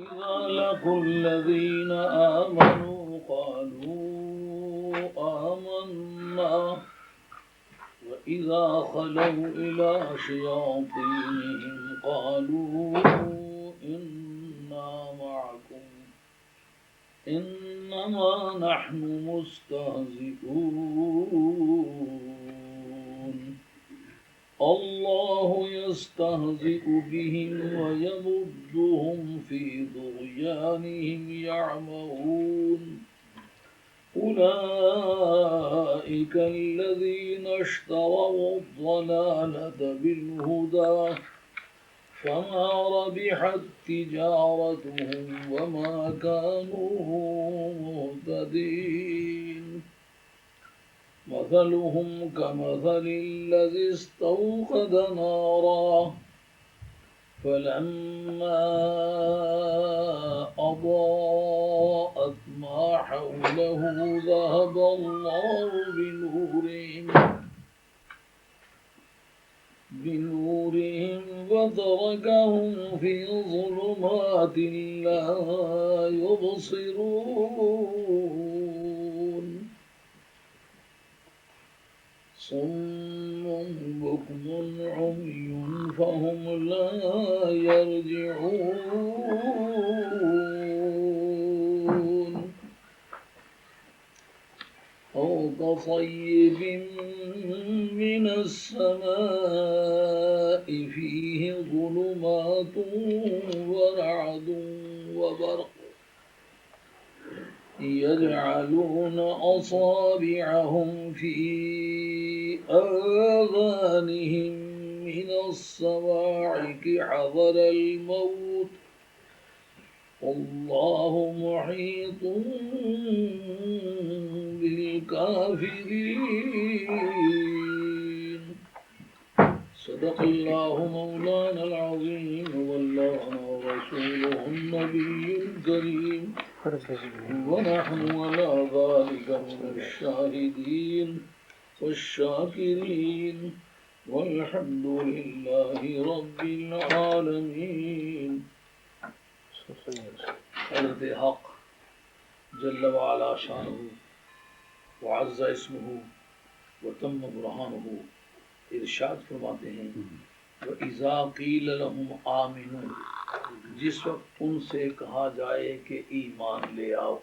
إذا لقوا الذين آمنوا قالوا آمنا وإذا خلوا إلى شياطينهم قالوا إنا معكم إنما نحن مستهزئون الله يستهزئ بهم ويمدهم في طغيانهم يعمهون أولئك الذين اشتروا الضلالة بالهدى فما ربحت تجارتهم وما كانوا مهتدين مثلهم كمثل الذي استوقد نارا فلما أضاءت ما حوله ذهب الله بنورهم وتركهم في ظلمات لا يبصرون صم بكم عمي فهم لا يرجعون أو كصيب من السماء فيه ظلمات ورعد وبرق يجعلون أصابعهم في آذانهم من الصواعق حذر الموت والله محيط بالكافرين صدق الله مولانا العظيم وبلغنا رسوله النبي الكريم ونحن على ذلك من الشاهدين والشاكرين والحمد لله رب العالمين حضرت حق جل وعلا شانہ وعز اسمہ وتم برہانہ ارشاد فرماتے ہیں وَإِذَا قِيلَ لَهُمْ آمِنُوا جس وقت ان سے کہا جائے کہ ایمان لے آؤ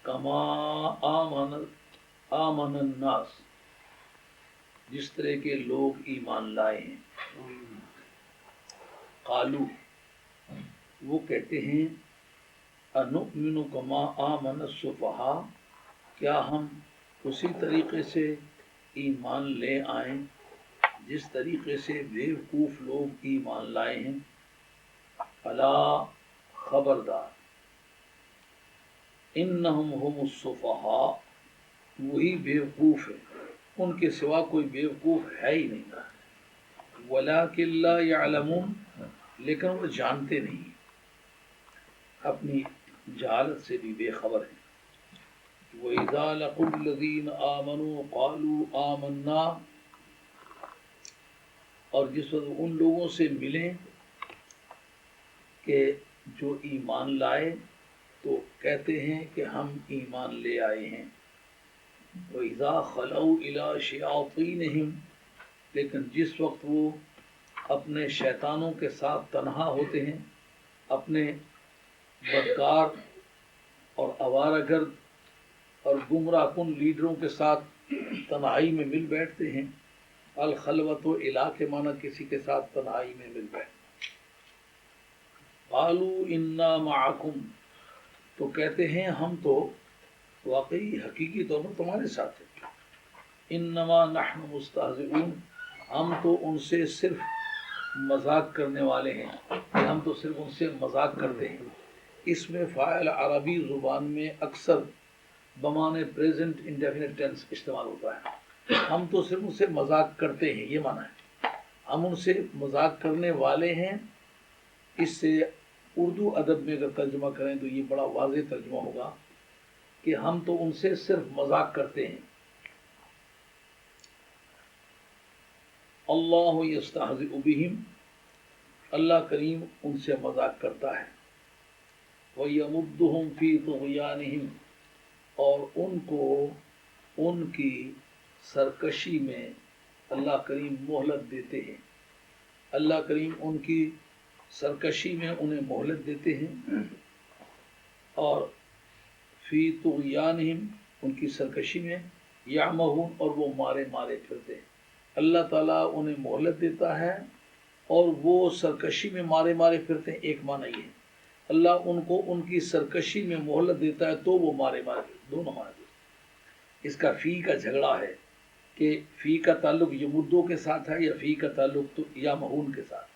کما آمن الناس جس طرح کے لوگ ایمان لائے ہیں قالو وہ کہتے ہیں انؤمن کما آمن السفہاء کیا ہم اسی طریقے سے ایمان لے آئیں جس طریقے سے بیوقوف لوگ ایمان لائے ہیں الا خبردار انہم هم السفہاء وہی بیوقوف ہے ان کے سوا کوئی بیوقوف ہے ہی نہیں ولکن لا یعلمون لیکن وہ جانتے نہیں اپنی جہالت سے بھی بے خبر ہیں وَإِذَا لَقُوا الَّذِينَ آمَنُوا قَالُوا آمَنَّا اور جس وقت ان لوگوں سے ملیں کہ جو ایمان لائے تو کہتے ہیں کہ ہم ایمان لے آئے ہیں وَإِذَا خَلَوْا إِلَى شَيَاطِينِهِمْ لیکن جس وقت وہ اپنے شیطانوں کے ساتھ تنہا ہوتے ہیں اپنے بدکار اور آوارہ گرد اور گمراہ کن لیڈروں کے ساتھ تنہائی میں مل بیٹھتے ہیں الخلوت و الہ کے معنی کسی کے ساتھ تنہائی میں مل بیٹھتے قالوا انا معکم تو کہتے ہیں ہم تو واقعی حقیقی طور پر تمہارے ساتھ ہیں انما نحن مستہزئون ہم تو ان سے صرف مذاق کرنے والے ہیں ہم تو صرف ان سے مذاق کرتے ہیں اس میں فاعل عربی زبان میں اکثر بمانے پریزنٹ انڈیفینٹ ٹینس استعمال ہوتا ہے ہم تو صرف ان سے مذاق کرتے ہیں یہ معنی ہے ہم ان سے مذاق کرنے والے ہیں اس سے اردو ادب میں اگر ترجمہ کریں تو یہ بڑا واضح ترجمہ ہوگا کہ ہم تو ان سے صرف مذاق کرتے ہیں اللہ یستہزئ بہم اللہ کریم ان سے مذاق کرتا ہے. وَيَمُدُّهُمْ فِي طُغْيَانِهِمْ اور ان کو ان کی سرکشی میں اللہ کریم مہلت دیتے ہیں. اللہ کریم ان کی سرکشی میں انہیں مہلت دیتے ہیں. اور فی طغیانہم ان کی سرکشی میں یعمہون اور وہ مارے پھرتے ہیں. اللہ تعالیٰ انہیں مہلت دیتا ہے اور وہ سرکشی میں مارے پھرتے ہیں. ایک معنی یہ ہے اللہ ان کو ان کی سرکشی میں مہلت دیتا ہے تو وہ مارے دونوں معنی دیتے. اس کا فی کا جھگڑا ہے کہ فی کا تعلق یمدو کے ساتھ ہے یا فی کا تعلق تو یا مہون کے ساتھ.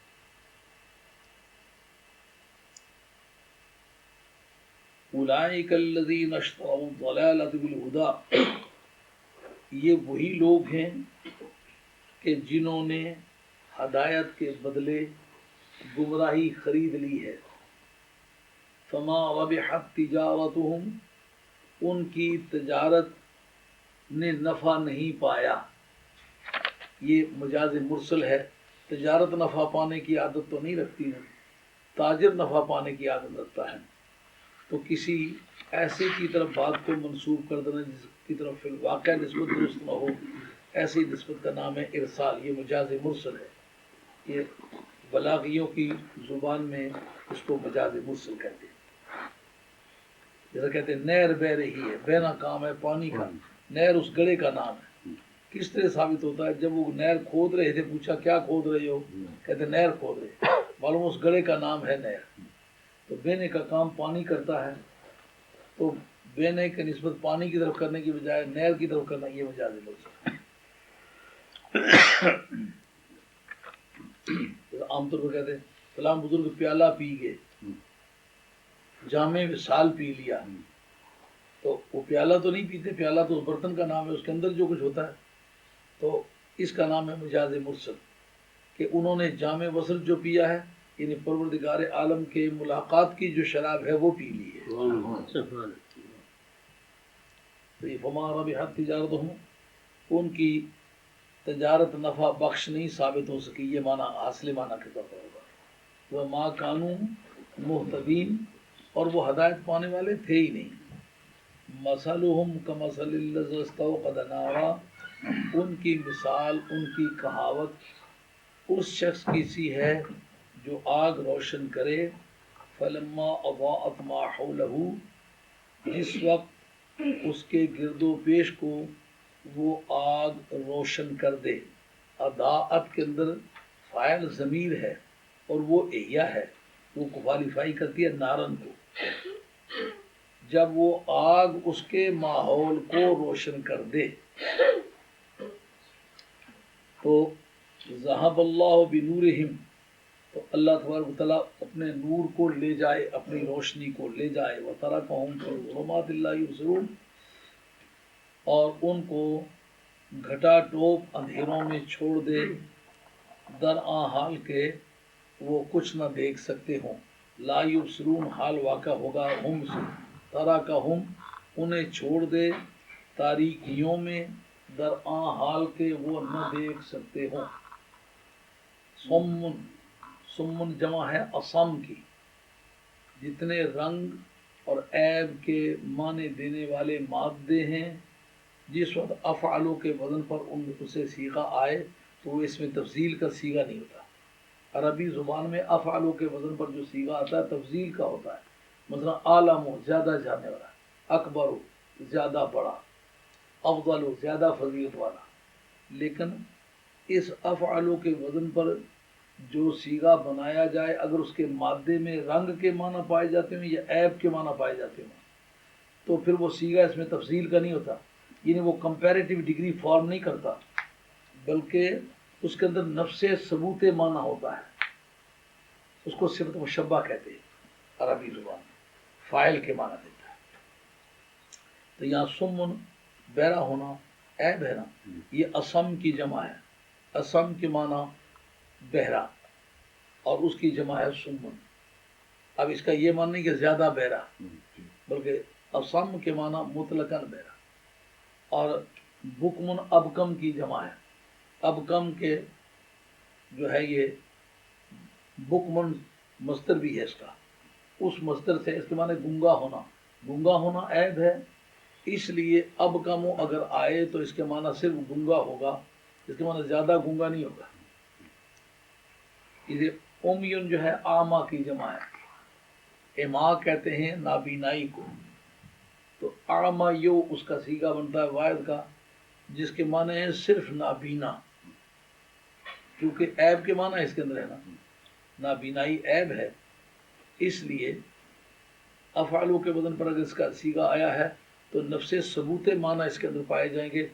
اولئک الذین اشتروا الضلالۃ بالہدی یہ وہی لوگ ہیں کہ جنہوں نے ہدایت کے بدلے گمراہی خرید لی ہے. فما ربحت تجارتہم ان کی تجارت نے نفع نہیں پایا. یہ مجاز مرسل ہے. تجارت نفع پانے کی عادت تو نہیں رکھتی ہے، تاجر نفع پانے کی عادت رکھتا ہے. تو کسی ایسے کی طرف بات کو منسوب کر دینا جس کی طرف فی الواقع نسبت درست نہ ہو، ایسی نسبت کا نام ہے ارسال. یہ مجاز مرسل ہے. یہ بلاغیوں کی زبان میں اس کو مجاز مرسل کہتے ہیں. جیسا کہتے ہیں نہر بہ رہی ہے، بہنا کام ہے پانی کا، نہر اس گڑھے کا نام ہے. کس طرح ثابت ہوتا ہے؟ جب وہ نہر کھود رہے تھے پوچھا کیا کھود رہے ہو، کہتے نہر کھود رہے. معلوم اس گڑھے کا نام ہے نہر. تو بہنے کا کام پانی کرتا ہے، تو بہنے کی نسبت پانی کی طرف کرنے کی بجائے نہر کی طرف کرنا یہ مجاز مرسل ہے. عام طور پر کہتے ہیں فلاں بزرگ پیالہ پی گئے، جامع وصال پی لیا. تو وہ پیالہ تو نہیں پیتے، پیالہ تو اس برتن کا نام ہے، اس کے اندر جو کچھ ہوتا ہے. تو اس کا نام ہے مجاز مرسل کہ انہوں نے جامع وصل جو پیا ہے، یعنی پروردگار عالم کے ملاقات کی جو شراب ہے وہ پی لی ہے. تو یہ فما ربحت تجارتہم ان کی تجارت نفع بخش نہیں ثابت ہو سکی. یہ معنی حاصل معنی کے طور پر ہوگا. وما کانوا مہتدین اور وہ ہدایت پانے والے تھے ہی نہیں. مثلہم کمثل الذی استوقد نارا ان کی مثال، ان کی کہاوت اس شخص کی سی ہے جو آگ روشن کرے. فلما اضاءت ما حولہ جس وقت اس کے گرد و پیش کو وہ آگ روشن کر دے. اضاءت کے اندر فاعل ضمیر ہے اور وہ احیا ہے، وہ کوالیفائی کرتی ہے نارن کو. جب وہ آگ اس کے ماحول کو روشن کر دے تو ذہب اللہ بنورہم تو اللہ تبارک و تعالیٰ اپنے نور کو لے جائے، اپنی روشنی کو لے جائے. وترکہم فی ظلمات لا یبصرون اور ان کو گھٹا ٹوپ اندھیروں میں چھوڑ دے، درآں حال کے وہ کچھ نہ دیکھ سکتے ہوں. لا یبصرون حال واقع ہوگا ہم سے، ترکہم انہیں چھوڑ دے تاریکیوں میں، درآں حال کے وہ نہ دیکھ سکتے ہوں. سمن جمع ہے اصم کی. جتنے رنگ اور عیب کے معنی دینے والے مادے ہیں جس وقت افعلوں کے وزن پر ان سے صیغہ آئے تو وہ اس میں تفضیل کا صیغہ نہیں ہوتا. عربی زبان میں افعلوں کے وزن پر جو صیغہ آتا ہے تفضیل کا ہوتا ہے. مثلا عالم زیادہ جاننے والا، اکبر زیادہ بڑا، افضل زیادہ فضیلت والا. لیکن اس افعلوں کے وزن پر جو صیغہ بنایا جائے اگر اس کے مادے میں رنگ کے معنی پائے جاتے ہیں یا عیب کے معنی پائے جاتے ہیں تو پھر وہ صیغہ اس میں تفصیل کا نہیں ہوتا، یعنی وہ کمپیریٹیو ڈگری فارم نہیں کرتا، بلکہ اس کے اندر نفس ثبوت معنی ہوتا ہے. اس کو صفت مشبہ کہتے ہیں عربی زبان میں، فاعل کے معنی دیتا ہے. تو یہاں سمن بہرا ہونا عیب ہے نا، یہ اسم کی جمع ہے. اسم کے معنی بہرا اور اس کی جمع ہے سمن. اب اس کا یہ معنی نہیں کہ زیادہ بہرا، بلکہ اسم کے معنی مطلقاً بہرا. اور بکمن ابکم کی جمع ہے. ابکم کے جو ہے یہ بکمن مصدر بھی ہے اس کا، اس مصدر سے اس کے معنی گنگا ہونا، گنگا ہونا عیب ہے، اس لیے اب کا منہ اگر آئے تو اس کے معنی صرف گنگا ہوگا، اس کے معنی زیادہ گنگا نہیں ہوگا۔ یہ امیون جو ہے آما کی جمع ہے، اما کہتے ہیں نابینائی کو، تو آما یو اس کا صیغہ بنتا ہے واحد کا، جس کے معنی ہے صرف نابینا، کیونکہ عیب کے معنی اس کے اندر ہے نا، نابینائی عیب ہے، اس لیے افعالو کے وزن پر اگر اس کا صیغہ آیا ہے تو نفس ثبوت معنی اس کے اندر پائے جائیں گے،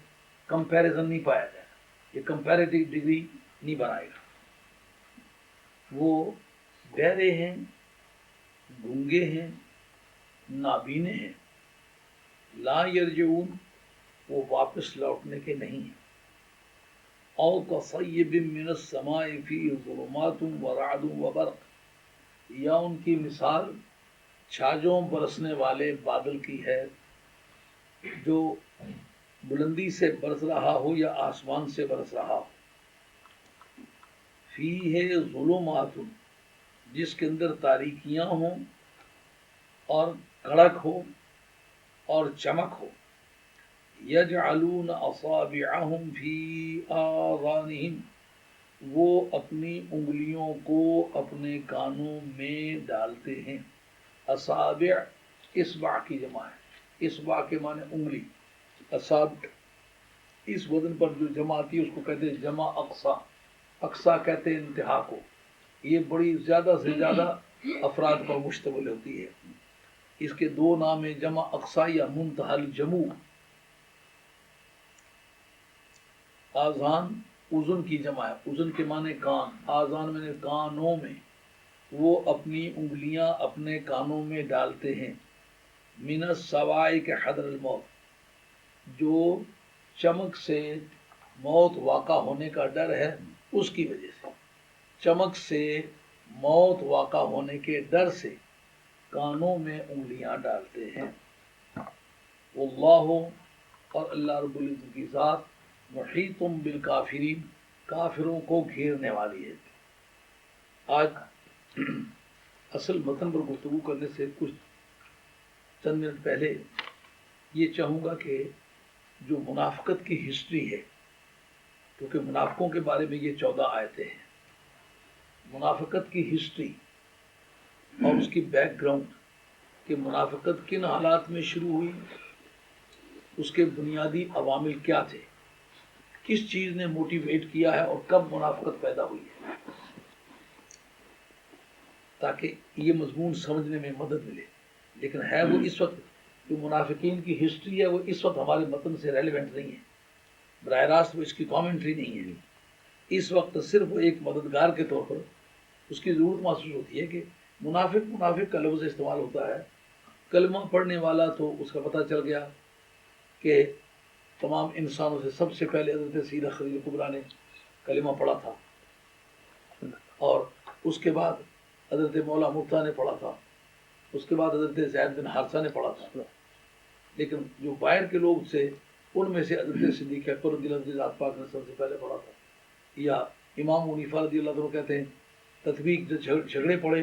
کمپیریزن نہیں پایا جائے گا، یہ کمپیریٹیو ڈگری نہیں بنائے گا۔ وہ بہرے ہیں، گونگے ہیں، نابینے ہیں، لا یرجعون وہ واپس لوٹنے کے نہیں ہیں، او کصیب من السماء فیہ ظلمات ورعد وبرق، یا ان کی مثال چھاجوں برسنے والے بادل کی ہے جو بلندی سے برس رہا ہو یا آسمان سے برس رہا ہو، فیہ ظلمات جس کے اندر تاریکیاں ہوں اور کڑک ہو اور چمک ہو، یجعلون اصابعہم فی آذانہم وہ اپنی انگلیوں کو اپنے کانوں میں ڈالتے ہیں، اصابع اصبع کی جمع ہے، اصبع کے معنی انگلی، اصابع اس وزن پر جو جمع آتی ہے اس کو کہتے ہیں جمع اقصا، اقصا کہتے ہیں انتہا کو، یہ بڑی زیادہ سے زیادہ افراد پر مشتمل ہوتی ہے، اس کے دو نام ہیں جمع اقصا یا منتہا الجموع۔ آذان اذن کی جمع ہے، اذن کے معنی کان، آذان میں کانوں میں، وہ اپنی انگلیاں اپنے کانوں میں ڈالتے ہیں، من السوائی کے حذر الموت جو چمک سے موت واقع ہونے کا ڈر ہے اس کی وجہ سے، چمک سے موت واقع ہونے کے ڈر سے کانوں میں انگلیاں ڈالتے ہیں۔ واللہ اور اللہ رب العزت کی ذات محیط بالکافرین کافروں کو گھیرنے والی ہے۔ آج اصل متن پر گفتگو کرنے سے کچھ چند منٹ پہلے یہ چاہوں گا کہ جو منافقت کی ہسٹری ہے، کیونکہ منافقوں کے بارے میں یہ 14 آیتیں ہیں، منافقت کی ہسٹری اور اس کی بیک گراؤنڈ کہ منافقت کن حالات میں شروع ہوئی، اس کے بنیادی عوامل کیا تھے، کس چیز نے موٹیویٹ کیا ہے اور کب منافقت پیدا ہوئی ہے، تاکہ یہ مضمون سمجھنے میں مدد ملے۔ لیکن ہے وہ اس وقت جو منافقین کی ہسٹری ہے وہ اس وقت ہمارے متن سے ریلیونٹ نہیں ہے، براہ راست وہ اس کی کامنٹری نہیں ہے، اس وقت صرف وہ ایک مددگار کے طور پر اس کی ضرورت محسوس ہوتی ہے کہ منافق کا لفظ استعمال ہوتا ہے، کلمہ پڑھنے والا تو اس کا پتہ چل گیا کہ تمام انسانوں سے سب سے پہلے حضرت سیدہ خدیجہ کبریٰ نے کلمہ پڑھا تھا، اور اس کے بعد حضرت مولا مرتضیٰ نے پڑھا تھا، اس کے بعد حضرت زید بن حارثہ نے پڑھا تھا، لیکن جو باہر کے لوگ تھے ان میں سے حضرت صدیق اکبر رضی اللہ عنہ ذات پاک نے سب سے پہلے پڑھا تھا، یا امام حنیفہ رضی اللہ عنہ کہتے ہیں تطبیق جو جھگڑے پڑے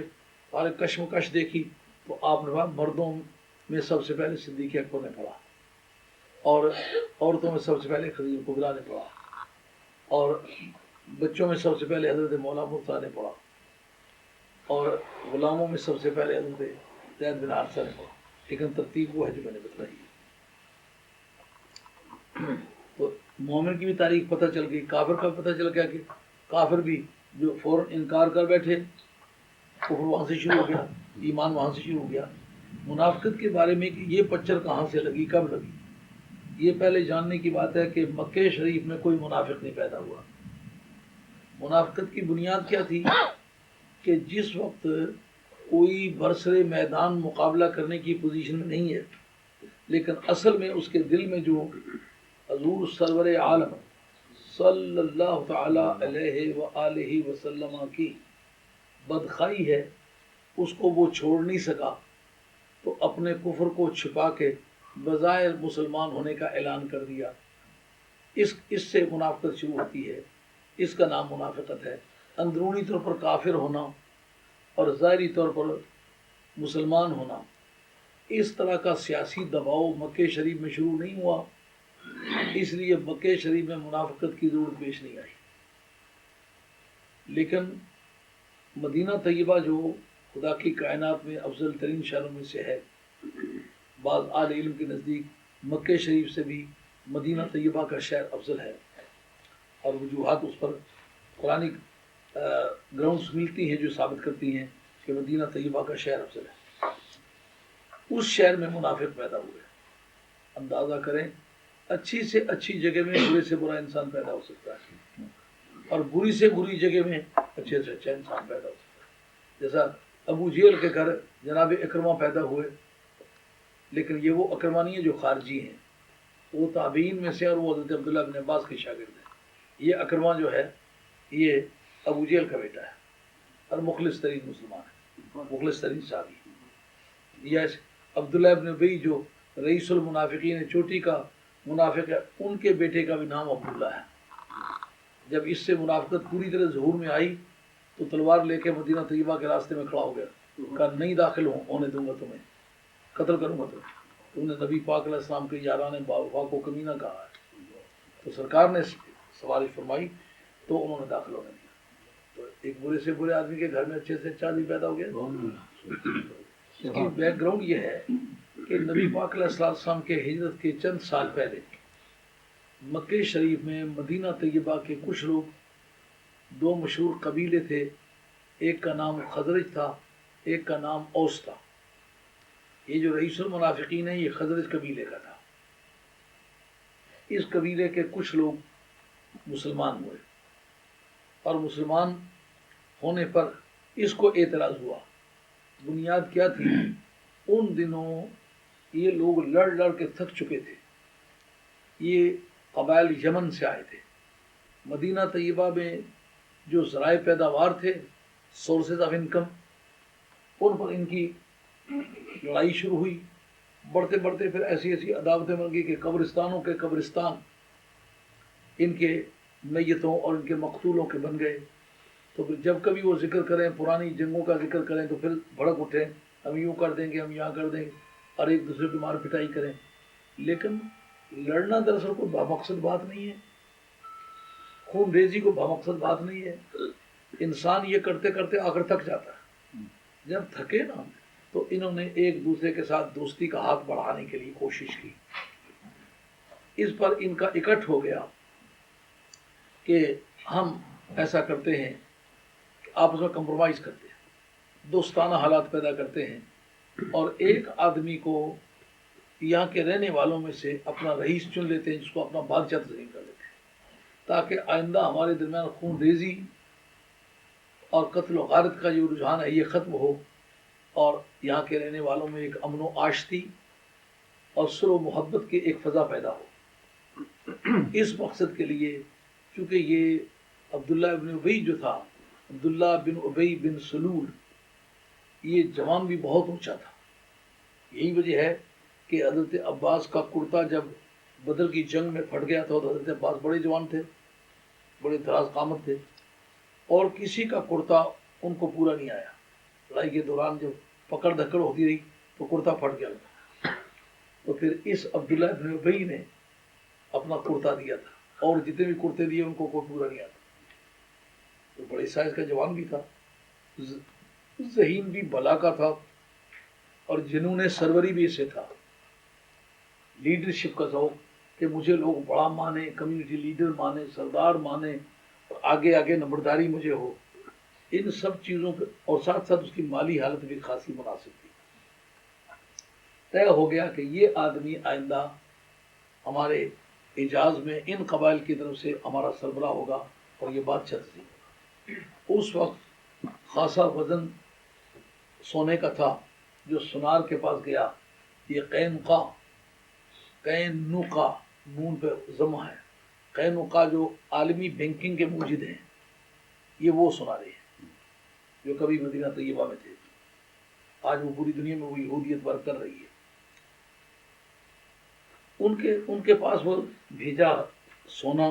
اور کشمکش دیکھی تو آپ نے مردوں میں سب سے پہلے صدیق اکبر نے پڑھا، اور عورتوں میں سب سے پہلے خدیجہ کبریٰ نے پڑھا، اور بچوں میں سب سے پہلے حضرت مولا مرتضیٰ نے پڑھا، اور غلاموں میں سب سے پہلے حضرت زید بن حارثہ نے پڑھا، لیکن ترتیب وہ ہے جو میں نے بتلائی ہے۔ تو مومن کی بھی تاریخ پتہ چل گئی، کافر کا پتہ چل گیا کہ کافر بھی جو فوراً انکار کر بیٹھے، کفر وہاں سے شروع ہو گیا، ایمان وہاں سے شروع ہو گیا۔ منافقت کے بارے میں کہ یہ پچر کہاں سے لگی، کب لگی، یہ پہلے جاننے کی بات ہے کہ مکہ شریف میں کوئی منافق نہیں پیدا ہوا۔ منافقت کی بنیاد کیا تھی کہ جس وقت کوئی برسر میدان مقابلہ کرنے کی پوزیشن میں نہیں ہے، لیکن اصل میں اس کے دل میں جو حضور سرور عالم صلی اللہ تعالی علیہ وآلہ وسلم کی بدخائی ہے، اس کو وہ چھوڑ نہیں سکا، تو اپنے کفر کو چھپا کے بظاہر مسلمان ہونے کا اعلان کر دیا۔ اس سے منافقت شروع ہوتی ہے، اس کا نام منافقت ہے۔ اندرونی طور پر کافر ہونا اور ظاہری طور پر مسلمان ہونا، اس طرح کا سیاسی دباؤ مکہ شریف میں شروع نہیں ہوا، اس لیے مکہ شریف میں منافقت کی ضرورت پیش نہیں آئی۔ لیکن مدینہ طیبہ جو خدا کی کائنات میں افضل ترین شہروں میں سے ہے، بعض اہل علم کے نزدیک مکہ شریف سے بھی مدینہ طیبہ کا شہر افضل ہے، اور وجوہات اس پر قرآن گراؤنڈس ملتی ہیں جو ثابت کرتی ہیں کہ مدینہ طیبہ کا شہر افضل ہے۔ اس شہر میں منافق پیدا ہوئے۔ اندازہ کریں، اچھی سے اچھی جگہ میں برے سے برا انسان پیدا ہو سکتا ہے، اور بری سے بری جگہ میں اچھے سے اچھا انسان پیدا ہو سکتا ہے۔ جیسا ابو جہل کے گھر جناب اکرمہ پیدا ہوئے، لیکن یہ وہ اکرمہ نہیں ہے جو خارجی ہیں، وہ تابعین میں سے، اور وہ حضرت عبداللہ بن عباس کے شاگرد ہیں۔ یہ اکرمہ جو ہے یہ ابو جہل کا بیٹا ہے، اور مخلص ترین مسلمان ہے، مخلص ترین صحابی۔ یہ عبداللہ ابن ابی جو رئیس المنافقین چوٹی کا منافق ہے، ان کے بیٹے کا بھی نام عبداللہ ہے۔ جب اس سے منافقت پوری طرح ظہور میں آئی تو تلوار لے کے مدینہ طیبہ کے راستے میں کھڑا ہو گیا، کہا نہیں داخل ہونے دوں گا تمہیں، قتل کروں گا تم نے نبی پاک علیہ السلام کے یاران باوفا کو کمینہ کہا ہے۔ تو سرکار نے سواری فرمائی تو انہوں نے داخل ہونے دیا۔ تو ایک برے سے برے آدمی کے گھر میں اچھے سے اچھا آدمی پیدا ہو گیا۔ اس کی بیک گراؤنڈ یہ ہے کہ نبی پاک علیہ السلام کے ہجرت کے چند سال پہلے مکہ شریف میں مدینہ طیبہ کے کچھ لوگ، دو مشہور قبیلے تھے، ایک کا نام خزرج تھا، ایک کا نام اوس تھا۔ یہ جو رئیس المنافقین ہے یہ خزرج قبیلے کا تھا۔ اس قبیلے کے کچھ لوگ مسلمان ہوئے، اور مسلمان ہونے پر اس کو اعتراض ہوا۔ بنیاد کیا تھی؟ ان دنوں یہ لوگ لڑ لڑ کے تھک چکے تھے۔ یہ قبائل یمن سے آئے تھے۔ مدینہ طیبہ میں جو ذرائع پیداوار تھے، سورسز آف انکم، ان پر ان کی لڑائی شروع ہوئی۔ بڑھتے بڑھتے پھر ایسی ایسی عداوتیں بن گئی کہ قبرستانوں کے قبرستان ان کے میتوں اور ان کے مقتولوں کے بن گئے۔ تو پھر جب کبھی وہ ذکر کریں، پرانی جنگوں کا ذکر کریں، تو پھر بھڑک اٹھیں، ہم یوں کر دیں گے، ہم یہاں کر دیں گے، اور ایک دوسرے کی مار پٹائی کریں۔ لیکن لڑنا دراصل کوئی بامقصد بات نہیں ہے، خون ریزی کو بامقصد بات نہیں ہے۔ انسان یہ کرتے کرتے آخر تھک جاتا ہے۔ جب تھکے نا تو انہوں نے ایک دوسرے کے ساتھ دوستی کا ہاتھ بڑھانے کے لیے کوشش کی۔ اس پر ان کا اکٹھ ہو گیا کہ ہم ایسا کرتے ہیں کہ آپس میں کمپرومائز کرتے ہیں، دوستانہ حالات پیدا کرتے ہیں، اور ایک آدمی کو یہاں کے رہنے والوں میں سے اپنا رئیس چن لیتے ہیں، جس کو اپنا بادشاہ تسلیم کر لیتے ہیں، تاکہ آئندہ ہمارے درمیان خون ریزی اور قتل و غارت کا جو رجحان ہے یہ ختم ہو، اور یہاں کے رہنے والوں میں ایک امن و آشتی اور سر و محبت کی ایک فضا پیدا ہو۔ اس مقصد کے لیے، چونکہ یہ عبداللہ بن ابی جو تھا، عبداللہ بن ابی بن سلول، یہ جوان بھی بہت اونچا تھا۔ یہی وجہ ہے کہ حضرت عباس کا کرتا جب بدر کی جنگ میں پھٹ گیا تھا تو حضرت عباس بڑے جوان تھے، بڑے دراز قامت تھے، اور کسی کا کرتا ان کو پورا نہیں آیا۔ لڑائی کے دوران جب پکڑ دھکڑ ہوتی رہی تو کرتا پھٹ گیا، تو پھر اس عبداللہ بن ابی نے اپنا کرتا دیا تھا، اور جتنے بھی کرتے دیے ان کو کوئی پورا نہیں آتا۔ تو بڑے سائز کا جوان بھی تھا، ذہین بھی بلا کا تھا، اور جنون سروری بھی اسے تھا، لیڈرشپ کا ذوق کہ مجھے لوگ بڑا مانے، کمیونٹی لیڈر مانے، سردار مانے، اور آگے آگے نمبرداری مجھے ہو، ان سب چیزوں پہ، اور ساتھ ساتھ اس کی مالی حالت بھی خاصی مناسب تھی۔ طے ہو گیا کہ یہ آدمی آئندہ ہمارے حجاز میں ان قبائل کی طرف سے ہمارا سربراہ ہوگا، اور یہ بادشاہ تسلیم ہوگا۔ اس وقت خاصا وزن سونے کا تھا، جو سنار کے پاس گیا، یہ قینقا، قینقا، نون پہ ضمہ ہے، قینقا جو عالمی بینکنگ کے موجد ہیں، یہ وہ سنارے ہیں جو کبھی مدینہ طیبہ میں تھے، آج وہ پوری دنیا میں وہ یہودیت برق کر رہی ہے۔ ان کے پاس وہ بھیجا سونا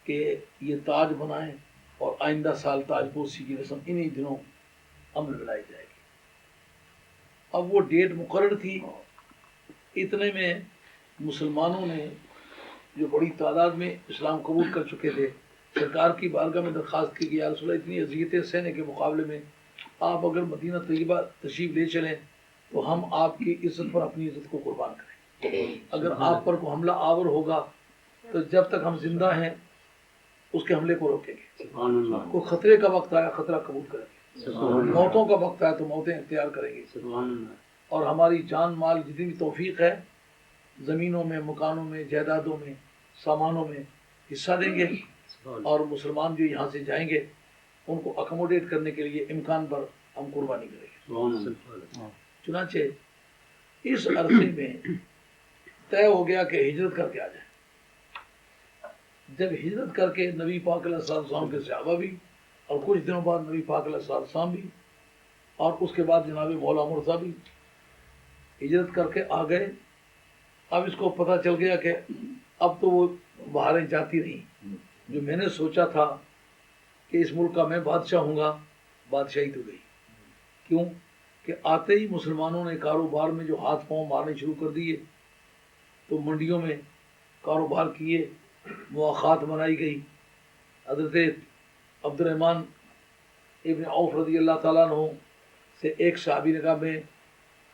کہ یہ تاج بنائیں، اور آئندہ سال تاج پوشی کی رسم انہی دنوں عمل میں لائی جائے گی۔ اب وہ ڈیٹ مقرر تھی، اتنے میں مسلمانوں نے جو بڑی تعداد میں اسلام قبول کر چکے تھے سرکار کی بارگاہ میں درخواست کی کہ یا رسول اللہ اتنی اذیتیں سہنے کے مقابلے میں آپ اگر مدینہ طیبہ تشریف لے چلیں تو ہم آپ کی عزت پر اپنی عزت کو قربان کریں، اگر آپ پر کوئی حملہ آور ہوگا تو جب تک ہم زندہ ہیں اس کے حملے کو روکیں گے، کوئی خطرے کا وقت آیا خطرہ قبول کریں گے، موتوں کا وقت آیا تو موتیں اختیار کریں گے، اور ہماری جان مال جتنی بھی توفیق ہے زمینوں میں، مکانوں میں، جائیدادوں میں، سامانوں میں حصہ دیں گے، اور مسلمان جو یہاں سے جائیں گے ان کو اکوموڈیٹ کرنے کے لیے امکان پر ہم قربانی کریں گے۔ چنانچہ اس عرصے میں طے ہو گیا کہ ہجرت کر کے آ جائیں۔ جب ہجرت کر کے نبی پاک علیہ السلام کے صحابہ بھی، اور کچھ دنوں بعد نبی پاک علیہ السلام بھی، اور اس کے بعد جناب مولا مرزا بھی ہجرت کر کے آ گئے۔ اب اس کو پتہ چل گیا کہ اب تو وہ بہاریں جاتی نہیں، جو میں نے سوچا تھا کہ اس ملک کا میں بادشاہ ہوں گا، بادشاہی تو گئی۔ کیوں کہ آتے ہی مسلمانوں نے کاروبار میں جو ہاتھ پاؤں مارنے شروع کر دیے، تو منڈیوں میں کاروبار کیے، مواخات بنائی گئی۔ حضرت عبد الرحمن ابن عوف رضی اللہ تعالیٰ عنہ سے ایک صحابی نے کہا میں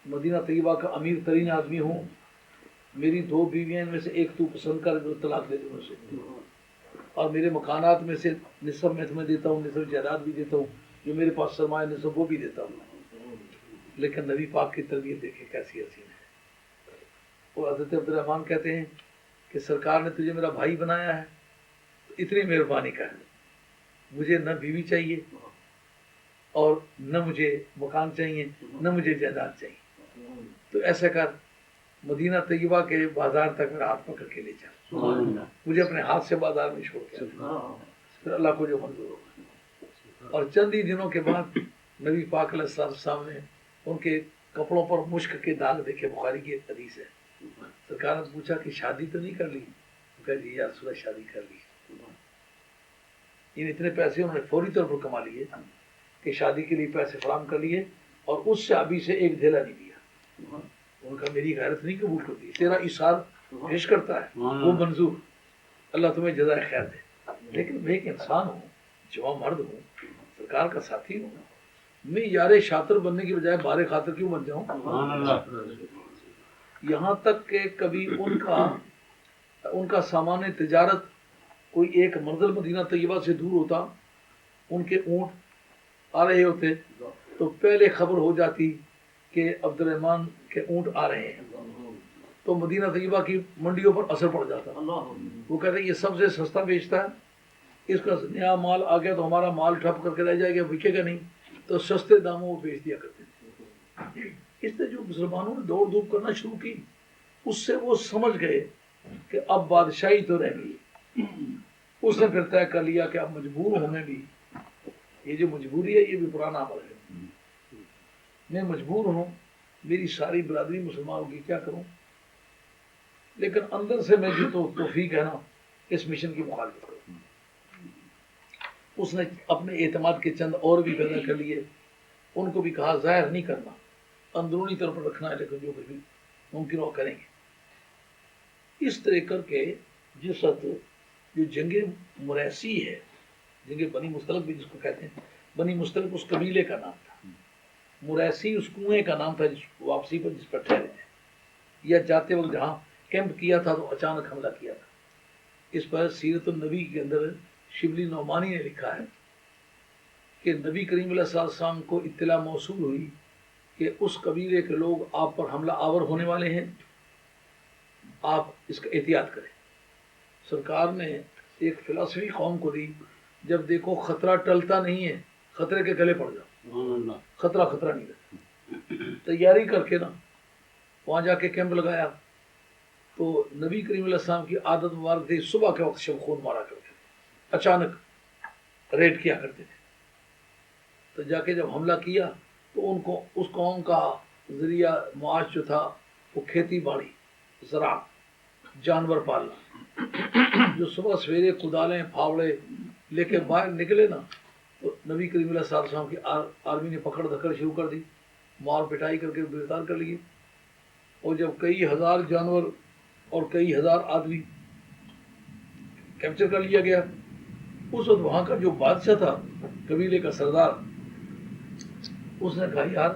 مدینہ طیبہ کا امیر ترین آدمی ہوں، میری 2 بیویاں میں سے ایک تو پسند کر طلاق دے دوں اسے، اور میرے مکانات میں سے نصف میں تمہیں دیتا ہوں، نصف جائیداد بھی دیتا ہوں، جو میرے پاس سرمایہ نصف وہ بھی دیتا ہوں۔ لیکن نبی پاک کی تربیت دیکھیں کیسی حسین ہے۔ اور حضرت عبد الرحمن کہتے ہیں کہ سرکار نے تجھے میرا بھائی بنایا ہے تو اتنی مہربانی کر، مجھے نہ بیوی چاہیے اور نہ مجھے مکان چاہیے، نہ مجھے جائیداد چاہیے، تو ایسا کر مدینہ طیبہ کے بازار تک میرا ہاتھ پکڑ کے لے چل، مجھے اپنے ہاتھ سے بازار میں چھوڑ کے پھر اللہ کو جو منظور ہوگا۔ اور چند ہی دنوں کے بعد نبی پاک علیہ السلام نے ان کے کپڑوں پر مشک کے داغ دیکھے، بخاری کی ایک حدیث ہے۔ سرکار نے پوچھا کہ شادی تو نہیں کر لی؟ کہا جی یا رسول اللہ شادی کر لی۔ ان اتنے پیسے انہوں نے فوری طور پر کما لیے کہ شادی کے لیے پیسے فراہم کر لیے، اور اس صحابی سے ایک دھیلا نہیں دیا۔ ان کا میری غیرت نہیں قبول کرتی، تیرا اشار پیش کرتا ہے وہ منظور، اللہ تمہیں جزائے خیر دے، لیکن میں ایک انسان ہوں، جوان مرد ہوں، سرکار کا ساتھی ہوں، میں یار شاطر بننے کی بجائے بارے خاطر کیوں بن جاؤں؟ یہاں تک کہ کبھی ان کا سامان تجارت کوئی ایک منزل مدینہ طیبہ سے دور ہوتا، ان کے اونٹ آ رہے ہوتے تو پہلے خبر ہو جاتی کہ عبد الرحمن کے اونٹ آ رہے ہیں، تو مدینہ طیبہ کی منڈیوں پر اثر پڑ جاتا۔ وہ کہتے ہیں یہ سب سے سستا بیچتا ہے، اس کا نیا مال آ گیا تو ہمارا مال ٹھپ کر کے رہ جائے گا، بکے گا نہیں، تو سستے داموں وہ بیچ دیا کرتے تھے۔ اس نے جو مسلمانوں نے دوڑ دھوپ کرنا شروع کی، اس سے وہ سمجھ گئے کہ اب بادشاہی تو رہ گئی۔ اس نے پھر طے کر لیا کہ اب مجبور ہوں بھی، یہ جو مجبوری ہے یہ بھی پرانا عمل ہے، میں مجبور ہوں، میری ساری برادری مسلمان کی کیا کروں، لیکن اندر سے میں جو توفیق ہے نا اس مشن کی مخالفت کروں۔ اس نے اپنے اعتماد کے چند اور بھی پیدا کر لیے، ان کو بھی کہا ظاہر نہیں کرنا، اندرونی طور پر رکھنا ہے، لیکن جو کچھ بھی ممکن ہو کریں گے۔ اس طرح کر کے جس وقت جو جنگ مریسی ہے، جنگ بنی مستلق بھی جس کو کہتے ہیں، بنی مستلق اس قبیلے کا نام تھا، مریسی اس کنویں کا نام تھا جس واپسی پر جس پر ٹھہرے تھے، یا جاتے وقت جہاں کیمپ کیا تھا تو اچانک حملہ کیا تھا۔ اس پر سیرت النبی کے اندر شبلی نعمانی نے لکھا ہے کہ نبی کریم علیہ السلام کو اطلاع موصول ہوئی کہ اس قبیلے کے لوگ آپ پر حملہ آور ہونے والے ہیں، آپ اس کا احتیاط کریں۔ سرکار نے ایک فلسفی قوم کو دی، جب دیکھو خطرہ ٹلتا نہیں ہے، خطرے کے گلے پڑ جاؤ، خطرہ نہیں رہتا، تیاری کر کے نا وہاں جا کے کیمپ لگایا۔ تو نبی کریم علیہ السلام کی عادت مبارک تھی صبح کے وقت شب خون مارا کرتے تھے، اچانک ریڈ کیا کرتے تھے۔ تو جا کے جب حملہ کیا تو ان کو اس قوم کا ذریعہ معاش جو تھا وہ کھیتی باڑی، زراعت، جانور پالنا، جو صبح سویرے کدالیں پھاوڑے لے کے باہر نکلے نا تو نبی کریم علیہ الصلوۃ والسلام کی آرمی نے پکڑ دھکڑ شروع کر دی، مار پٹائی کر کے گرفتار کر لیے، اور جب کئی ہزار جانور اور کئی ہزار آدمی کیپچر کر لیا گیا، اس وقت وہاں کا جو بادشاہ تھا، قبیلے کا سردار، اس نے کہا یار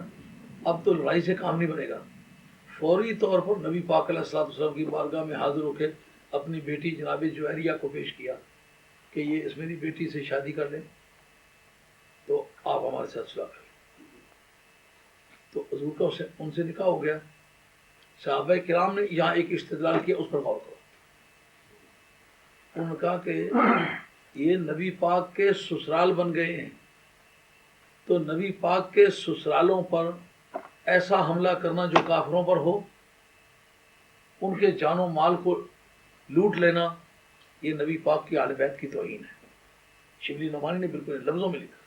اب تو لڑائی سے کام نہیں بنے گا، فوری طور پر نبی پاک علیہ الصلوۃ والسلام کی بارگاہ میں حاضر ہو کے اپنی بیٹی جناب جویریہ کو پیش کیا کہ یہ اس میری بیٹی سے شادی کر لیں تو آپ ہمارے ساتھ صلح کریں۔ تو حضور کا ان سے نکاح ہو گیا۔ صحابہ کرام نے یہاں ایک استدلال کیا، اس پر غور کرو۔ انہوں نے کہا کہ یہ نبی پاک کے سسرال بن گئے ہیں، تو نبی پاک کے سسرالوں پر ایسا حملہ کرنا جو کافروں پر ہو، ان کے جان و مال کو لوٹ لینا، یہ نبی پاک کی اہل بیت کی توہین ہے۔ شبلی نعمانی نے بالکل لفظوں میں لکھا،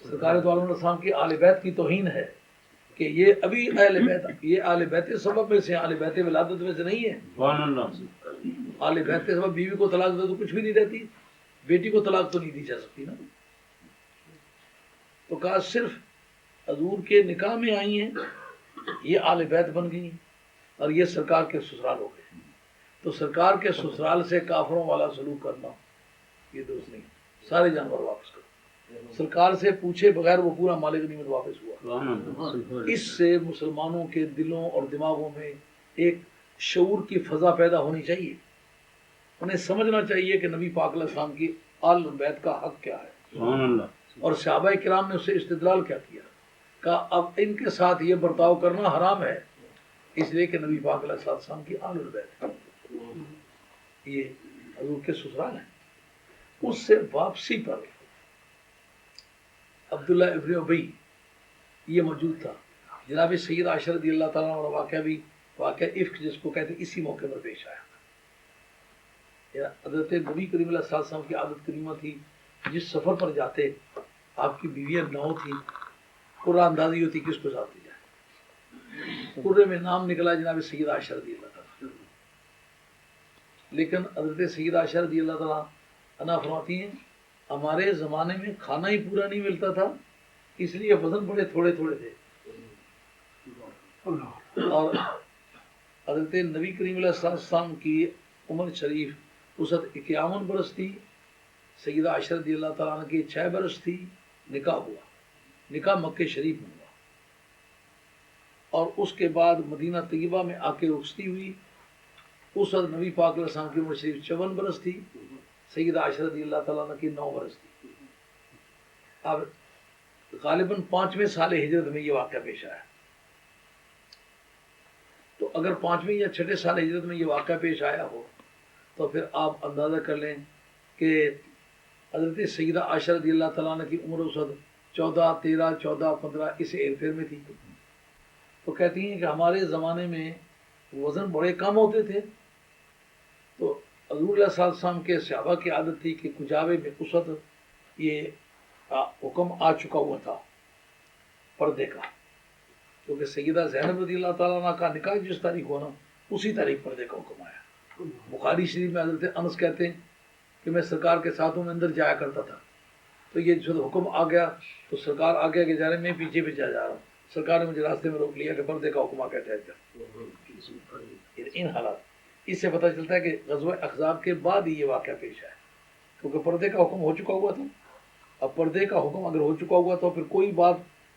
سرکار دو عالم السلام کی اہل بیت کی توہین ہے کہ یہ ابھی اہل بیت، یہ اہل بیت سبب میں سے، اہل بیت ولادت میں سے نہیں ہے۔ اہل بیت سبب بیوی کو طلاق دے تو کچھ بھی نہیں رہتی، بیٹی کو طلاق تو نہیں دی جا سکتی نا۔ تو کہا صرف حضور کے نکاح میں آئی ہیں، یہ اہل بیت بن گئی ہیں، اور یہ سرکار کے سسرال ہو گئے، تو سرکار کے سسرال سے کافروں والا سلوک کرنا یہ درست نہیں، سارے جانور واپس کرو۔ سرکار سے پوچھے بغیر وہ پورا مال غنیمت واپس ہوا۔ اس سے مسلمانوں کے دلوں اور دماغوں میں ایک شعور کی فضا پیدا ہونی چاہیے، انہیں سمجھنا چاہیے کہ نبی پاک علیہ السلام کی آل بیت کا حق کیا ہے، اور صحابہ کرام نے اس سے استدلال کیا کیا، کہا اب ان کے ساتھ یہ برتاؤ کرنا حرام ہے، اس لیے کہ نبی پاک علیہ السلام کی آل بیت ہے، یہ حضور کے سسرال ہیں۔ اس سے واپسی پر عبداللہ ابن ابی یہ موجود تھا، جناب سید عائشہ رضی اللہ تعالیٰ عنہ واقعہ بھی، واقعہ افک جس کو کہتے ہیں، اسی موقع پر پیش آیا۔ حضرت نبی کریم علیہ السلام کی عادت کریمہ تھی، جس سفر پر جاتے آپ کی بیویاں 9 تھی، قرہ اندازی ہوتی کس کو ساتھ لے جائے، قرے میں نام نکلا جناب سید عائشہ رضی اللہ تعالیٰ، لیکن حضرت سید عائشہ رضی اللہ تعالیٰ عنہ فرماتی ہیں ہمارے زمانے میں کھانا ہی پورا نہیں ملتا تھا، اس لیے وزن بڑے تھوڑے تھوڑے تھے، اور حضرت نبی کریم علیہ السلام کی عمر شریف اس وقت 51 برس تھی، سیدہ عائشہ رضی اللہ تعالیٰ عنہ کی 6 برس تھی، نکاح ہوا، نکاح مکہ شریف میں ہوا، اور اس کے بعد مدینہ طیبہ میں آ کے رخصتی ہوئی۔ اس وقت نبی پاک علیہ السلام کی عمر شریف 54 برس تھی، سیدہ عائشہ رضی اللہ تعالیٰ عنہ کی 9 برس تھی۔ اب غالباً 5ویں سال ہجرت میں یہ واقعہ پیش آیا، تو اگر 5ویں یا 6 سال ہجرت میں یہ واقعہ پیش آیا ہو تو پھر آپ اندازہ کر لیں کہ حضرت سیدہ عائشہ رضی اللہ تعالیٰ عنہ کی عمر اس وقت 14، 13، 14، 15 اس ہیر پھیر میں تھی۔ تو کہتی ہیں کہ ہمارے زمانے میں وزن بڑے کم ہوتے تھے، تو حضور علیہ السلام کے صحابہ کی عادت تھی کہ کجاوے میں اس وقت یہ حکم آ چکا ہوا تھا پردے کا، کیونکہ سیدہ زینب رضی اللہ تعالیٰ عنہ کا نکاح جس تاریخ ہوا نا اسی تاریخ پردے کا حکم آیا۔ بخاری شریف میں حضرت انس کہتے ہیں کہ میں سرکار کے ساتھوں میں اندر جایا کرتا تھا، تو یہ جو حکم آ گیا تو سرکار آگے آگے جا رہے، میں پیچھے پیچھے جا رہا ہوں، سرکار نے مجھے راستے میں روک لیا کہ پردے کا حکم آ گیا، ٹھہر جا۔ ان حالات اس سے پتہ چلتا ہے کہ غزوہ احزاب کے بعد ہی یہ واقعہ پیش آیا، کیونکہ پردے کا حکم ہو چکا ہوا تھا۔ اب پردے کا حکم اگر ہو چکا ہوا تو پھر کوئی بات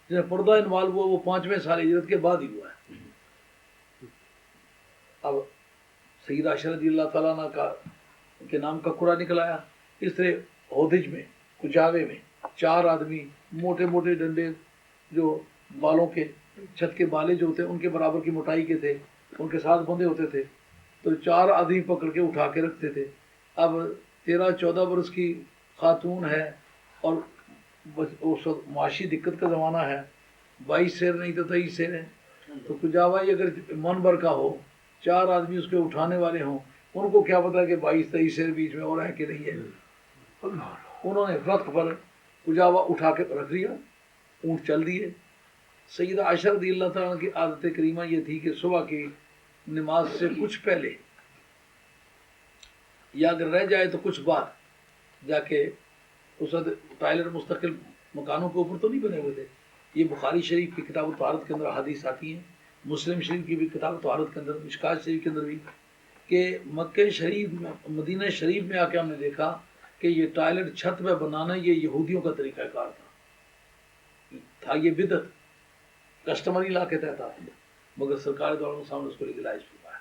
جس میں پردہ انوالو ہوا وہ 5ویں سال ہجرت کے بعد ہی ہوا ہے۔ اب سیدہ عائشہ رضی اللہ تعالیٰ عنہ کا کے نام کا قرآن نکل آیا۔ اس طرح ہودج میں، کجاوے میں 4 آدمی موٹے موٹے ڈنڈے جو بالوں کے، چھت کے بالے جو ہوتے ہیں ان کے برابر کی موٹائی کے تھے، ان کے ساتھ بندھے ہوتے تھے، تو 4 آدمی پکڑ کے اٹھا کے رکھتے تھے۔ اب 13-14 برس کی خاتون ہے اور اس وقت معاشی دقت کا زمانہ ہے، 22 سیر نہیں تو 23 سیر ہیں، تو کجاوائی اگر منبر کا ہو، 4 آدمی اس کے اٹھانے والے ہوں، ان کو کیا پتا کہ 22-23 سیر بیچ میں اور ہے کہ نہیں ہے۔ انہوں نے وقت پر کجاوا اٹھا کے رکھ لیا، اونٹ چل دیے۔ سیدہ عائشہ رضی اللہ تعالیٰ کی عادت کریمہ یہ تھی کہ صبح کی نماز سے کچھ پہلے یا اگر رہ جائے تو کچھ بعد جا کے اس وقت ٹائلٹ مستقل مکانوں کے اوپر تو نہیں بنے ہوئے تھے. یہ بخاری شریف کی کتاب الطہارت کے اندر حدیث آتی ہیں، مسلم شریف کی بھی کتاب الطہارت کے اندر، مشکات شریف کے اندر بھی، کہ مکہ شریف میں مدینہ شریف میں آ کے ہم نے دیکھا کہ یہ ٹائلٹ چھت پہ بنانا یہ یہودیوں کا طریقہ کار تھا یہ بدعت، کسٹمر ہی لا کے دیتا تھا، مگر سرکار دور کے سامنے اس کو لیگلائز فرمایا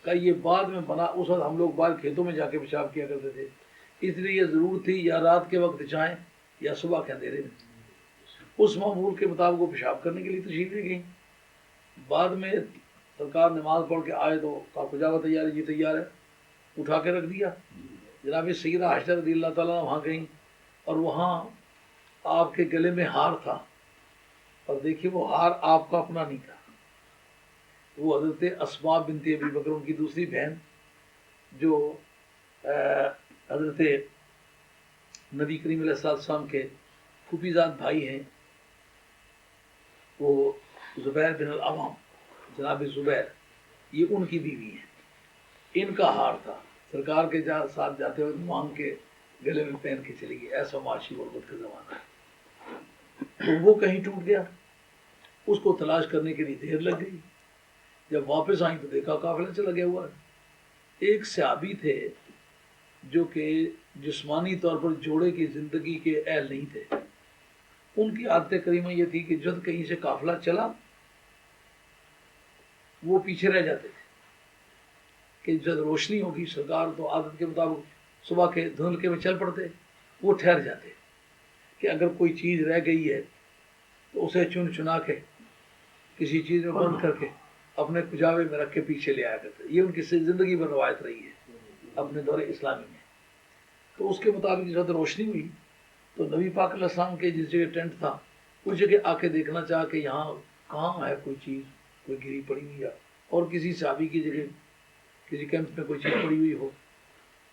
کہ یہ بعد میں بنا. اس وقت ہم لوگ باہر کھیتوں میں جا کے پیشاب کیا کرتے تھے، اس لیے یہ ضرور تھی یا رات کے وقت جائیں یا صبح کے اندھیرے میں. اس معمول کے مطابق وہ پیشاب کرنے کے لیے تشریف لے گئی. بعد میں سرکار نماز پڑھ کے آئے تو کہا کجاوا تیار ہے؟ جی تیار ہے. اٹھا کے رکھ دیا. جناب سیدہ عائشہ رضی اللہ تعالیٰ وہاں گئیں اور وہاں آپ کے گلے میں ہار تھا، اور دیکھیے وہ ہار آپ کا اپنا نہیں تھا، وہ حضرت اسماء بنت ابی بکر ان کی دوسری بہن جو حضرت نبی کریم علیہ السلام کے پھوپھی زاد بھائی ہیں، وہ زبیر بن العوام، جناب زبیر، یہ ان کی بیوی ہیں. ان کا ہار تھا، سرکار کے ساتھ جاتے ہوئے مانگ کے گلے میں پہن کے چلی گئی. ایسا معاشی غربت کا زمانہ ہے. تو وہ کہیں ٹوٹ گیا، اس کو تلاش کرنے کے لیے دیر لگ گئی. جب واپس آئیں تو دیکھا قافلہ چلا گیا ہوا ہے. ایک صحابی تھے جو کہ جسمانی طور پر جوڑے کی زندگی کے اہل نہیں تھے. ان کی عادت کریمہ یہ تھی کہ جب کہیں سے قافلہ چلا وہ پیچھے رہ جاتے تھے، کہ جب روشنی ہوگی سرکار تو عادت کے مطابق صبح کے دھندلکے میں چل پڑتے، وہ ٹھہر جاتے کہ اگر کوئی چیز رہ گئی ہے تو اسے چن چنا کے کسی چیز میں بند کر کے اپنے کجاوے میں رکھ کے پیچھے لے آیا کرتے. یہ ان کی زندگی میں روایت رہی ہے اپنے دور اسلامی میں. تو اس کے مطابق جب روشنی ہوئی تو نبی پاک علیہ السلام کے جس جگہ ٹینٹ تھا اس جگہ آ کے دیکھنا چاہا کہ یہاں کہاں ہے کوئی چیز، کوئی گری پڑی ہوئی ہے، اور کسی صحابی کی جگہ کسی کیمپ میں کوئی چیز پڑی ہوئی ہو.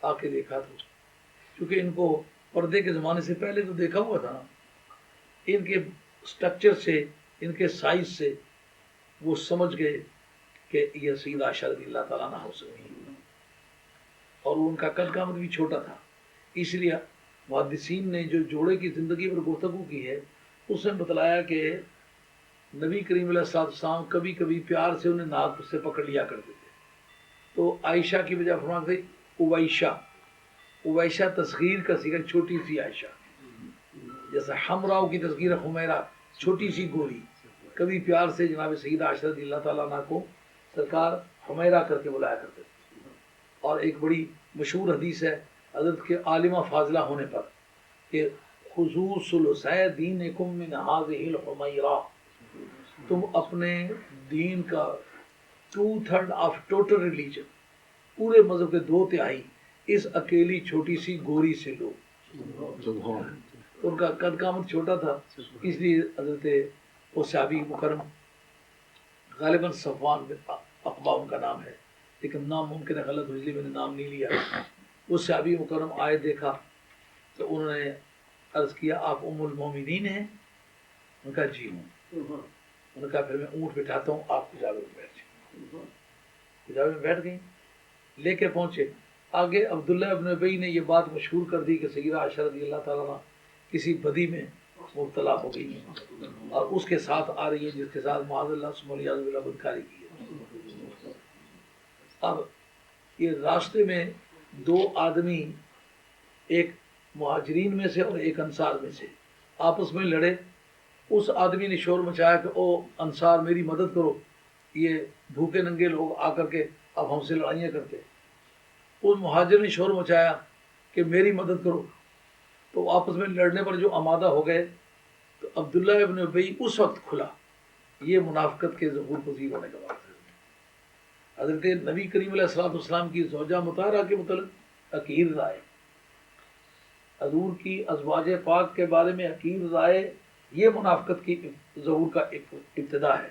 آ کے دیکھا تو چونکہ ان کو پردے کے زمانے سے پہلے تو دیکھا ہوا تھا نا، ان کے سٹرکچر سے، ان کے سائز سے وہ سمجھ گئے کہ یہ سیدہ عائشہ رضی اللہ تعالیٰ عنہا ہو سکتی ہے. اور ان کا قد قامت بھی چھوٹا تھا. اس لیے محدثین نے جو جوڑے کی زندگی پر گفتگو کی ہے اس نے بتلایا کہ نبی کریم علیہ السلام کبھی کبھی پیار سے انہیں ناک سے پکڑ لیا کرتے تھے. تو عائشہ کی وجہ فرماتے اویشہ، اویشہ تصغیر کا صیغہ چھوٹی سی عائشہ، جیسے حمراء کی تصغیر حمیرہ چھوٹی سی گوری. کبھی پیار سے جناب سیدہ عائشہ رضی اللہ تعالیٰ عنہ کو سرکار حمیرہ کر کے بلایا کرتے تھے. اور ایک بڑی مشہور حدیث ہے حضرت کے عالمہ فاضلہ ہونے پر کہ خذوا ثلثی دینکم من هذه الحمیرہ، تم اپنے دین کا 2/3 آف ٹوٹل ریلیجن، پورے مذہب کے 2/3 اس اکیلی چھوٹی سی گوری سے لو. ان کا قد قامت چھوٹا تھا، اس لیے حضرت وہ صحابی مکرم غالباً صفوان بن اقبا ان کا نام ہے، لیکن نام ممکن ہے غلط ہو اس لیے میں نے نام نہیں لیا. وہ صحابی مکرم آئے، دیکھا تو انہوں نے عرض کیا آپ ام المومنین ہیں؟ ان کا جی ہوں. انہوں نے کہا پھر میں اونٹ بٹھاتا ہوں، آپ کجاوے میں بیٹھ جائیں. کجاوے میں بیٹھ گئیں، لے کے پہنچے. آگے عبداللہ ابن ابی نے یہ بات مشہور کر دی کہ سیدہ عائشہ رضی اللہ تعالیٰ عنہ کسی بدی میں مبتلا ہو گئی ہیں اور اس کے ساتھ آ رہی ہے جس کے ساتھ معاذ اللہ ثم والعیاذ باللہ بدکاری کی ہے. اب یہ راستے میں 2 آدمی، ایک مہاجرین میں سے اور ایک انصار میں سے، آپس میں لڑے. اس آدمی نے شور مچایا کہ او انصار میری مدد کرو، یہ بھوکے ننگے لوگ آ کر کے اب ہم سے لڑائیاں کرتے. اس مہاجر نے شور مچایا کہ میری مدد کرو. تو آپس میں لڑنے پر جو آمادہ ہو گئے تو عبداللہ ابن ابی اس وقت کھلا. یہ منافقت کے ظہور پذیر ہونے کا وقت ہے. حضرت نبی کریم علیہ السلام کی زوجہ مطہرہ کے متعلق حقیر رائے، حضور کی ازواج پاک کے بارے میں حقیر رائے، یہ منافقت کی ظہور کا ابتدا ہے.